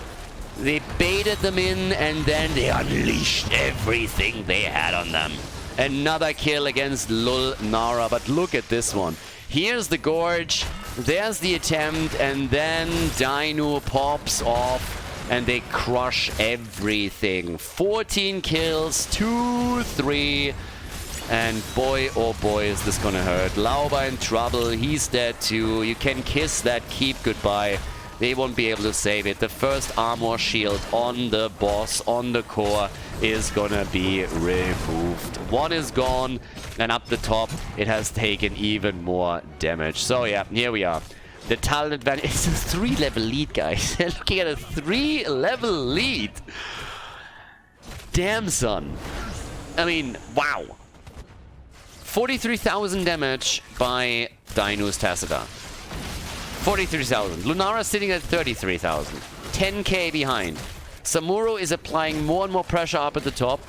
They baited them in and then they unleashed everything they had on them. Another kill against Lul Nara, but look at this one. Here's the Gorge. There's the attempt, and then Dino pops off and they crush everything. 14 kills, 2-3. And boy, oh boy, is this gonna hurt. Lauba in trouble. He's dead too. You can kiss that keep goodbye. They won't be able to save it. The first armor shield on the boss, on the core, is gonna be removed. One is gone, and up the top, it has taken even more damage. So yeah, here we are. The talent advantage. It's a 3-level lead, guys. They're looking at a 3-level lead. Damn, son. I mean, wow. 43,000 damage by Dino's Tacita. 43,000. Lunara sitting at 33,000. 10k behind. Samuro is applying more and more pressure up at the top.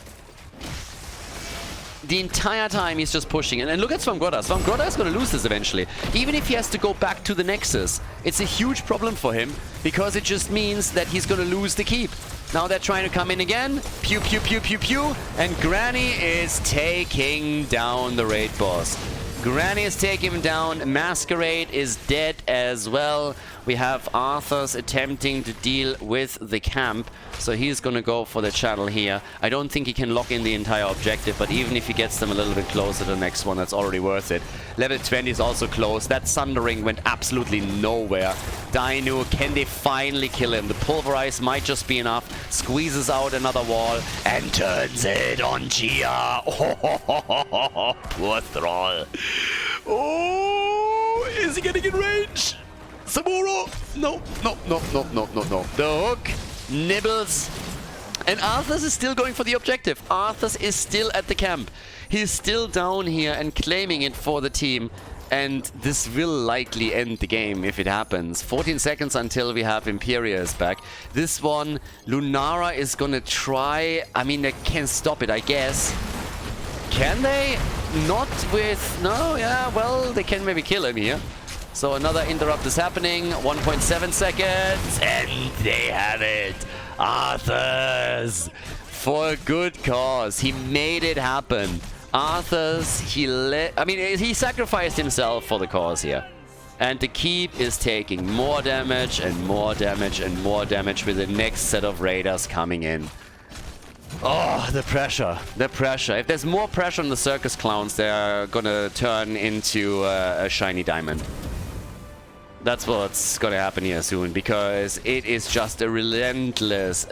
The entire time he's just pushing. And look at Svamgroda. Svamgroda is going to lose this eventually. Even if he has to go back to the Nexus. It's a huge problem for him. Because it just means that he's going to lose the keep. Now they're trying to come in again. Pew, pew, pew, pew, pew. And Granny is taking down the raid boss. Granny is taking him down. Masquerade is dead as well. We have Arthas attempting to deal with the camp. So he's going to go for the channel here. I don't think he can lock in the entire objective, but even if he gets them a little bit closer to the next one, that's already worth it. Level 20 is also close. That Sundering went absolutely nowhere. Dino, can they finally kill him? The Pulverize might just be enough. Squeezes out another wall and turns it on Gia. Oh, poor Thrall. Oh, is he getting in range? Samuro! No, no, no, no, no, no, no. The hook nibbles. And Arthas is still going for the objective. Arthas is still at the camp. He's still down here and claiming it for the team. And this will likely end the game if it happens. 14 seconds until we have Imperius back. This one, Lunara is gonna try. I mean, they can stop it, I guess. Can they? Not with... No, yeah, well, they can maybe kill him here. So another interrupt is happening. 1.7 seconds. And they have it. Arthas. For a good cause. He made it happen. Arthas, he sacrificed himself for the cause here. And the keep is taking more damage and more damage and more damage with the next set of raiders coming in. Oh, the pressure. The pressure. If there's more pressure on the Circus clowns, they're gonna turn into a shiny diamond. That's what's gonna happen here soon, because it is just a relentless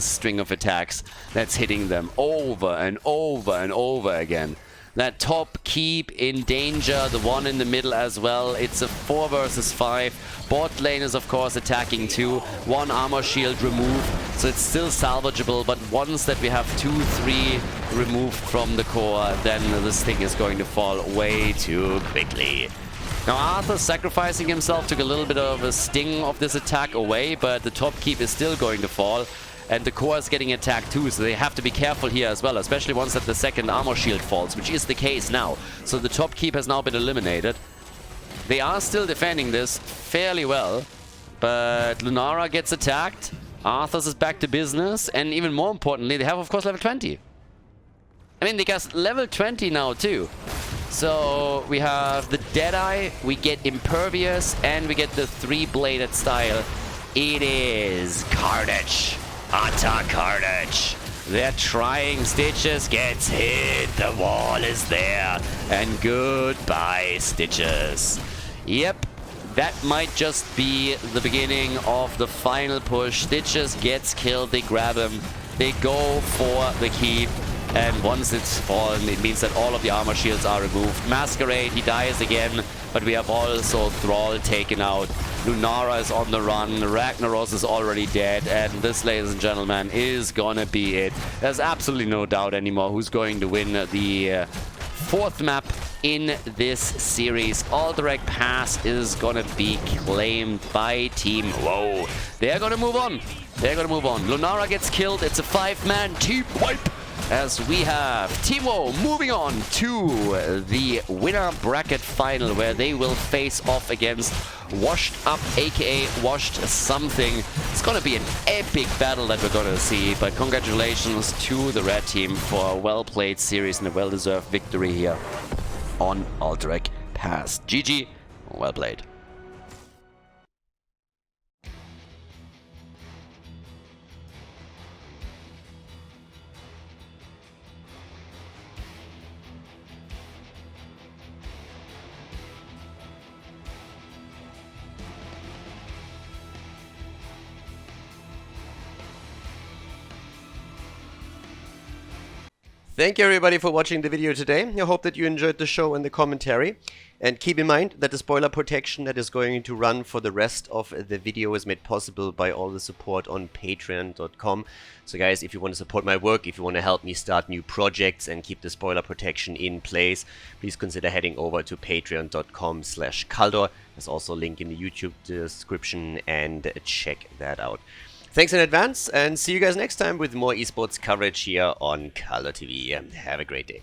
string of attacks that's hitting them over and over and over again. That top keep in danger, the one in the middle as well. It's a 4 versus 5. Bot lane is of course attacking too. 1 armor shield removed, so it's still salvageable, but once that we have 2-3 removed from the core, then this thing is going to fall way too quickly. Now Arthur sacrificing himself took a little bit of a sting of this attack away, but the top keep is still going to fall. And the core is getting attacked too, so they have to be careful here as well, especially once that the second armor shield falls, which is the case now. So the top keep has now been eliminated. They are still defending this fairly well, but Lunara gets attacked, Arthas is back to business, and even more importantly, they have of course level 20. I mean, they got level 20 now too. So we have the Deadeye, we get Impervious, and we get the 3-bladed style. It is Carnage. Utter carnage. They're trying. Stitches gets hit. The wall is there. And goodbye, Stitches. Yep. That might just be the beginning of the final push. Stitches gets killed. They grab him. They go for the keep. And once it's fallen, it means that all of the armor shields are removed. Masquerade, he dies again. But we have also Thrall taken out. Lunara is on the run. Ragnaros is already dead. And this, ladies and gentlemen, is gonna be it. There's absolutely no doubt anymore who's going to win the 4th map in this series. Alterac Pass is gonna be claimed by Team WoW. They're gonna move on. They're gonna move on. Lunara gets killed. It's a 5-man team wipe. As we have Team WoW moving on to the winner bracket final, where they will face off against Washed Up, aka Washed Something. It's gonna be an epic battle that we're gonna see, but congratulations to the red team for a well-played series and a well-deserved victory here on Alterac Pass. GG, well played. Thank you everybody for watching the video today. I hope that you enjoyed the show and the commentary. And keep in mind that the spoiler protection that is going to run for the rest of the video is made possible by all the support on patreon.com. So guys, if you want to support my work, if you want to help me start new projects and keep the spoiler protection in place, please consider heading over to patreon.com/Khaldor. There's also a link in the YouTube description, and check that out. Thanks in advance, and see you guys next time with more esports coverage here on Khaldor TV. Have a great day.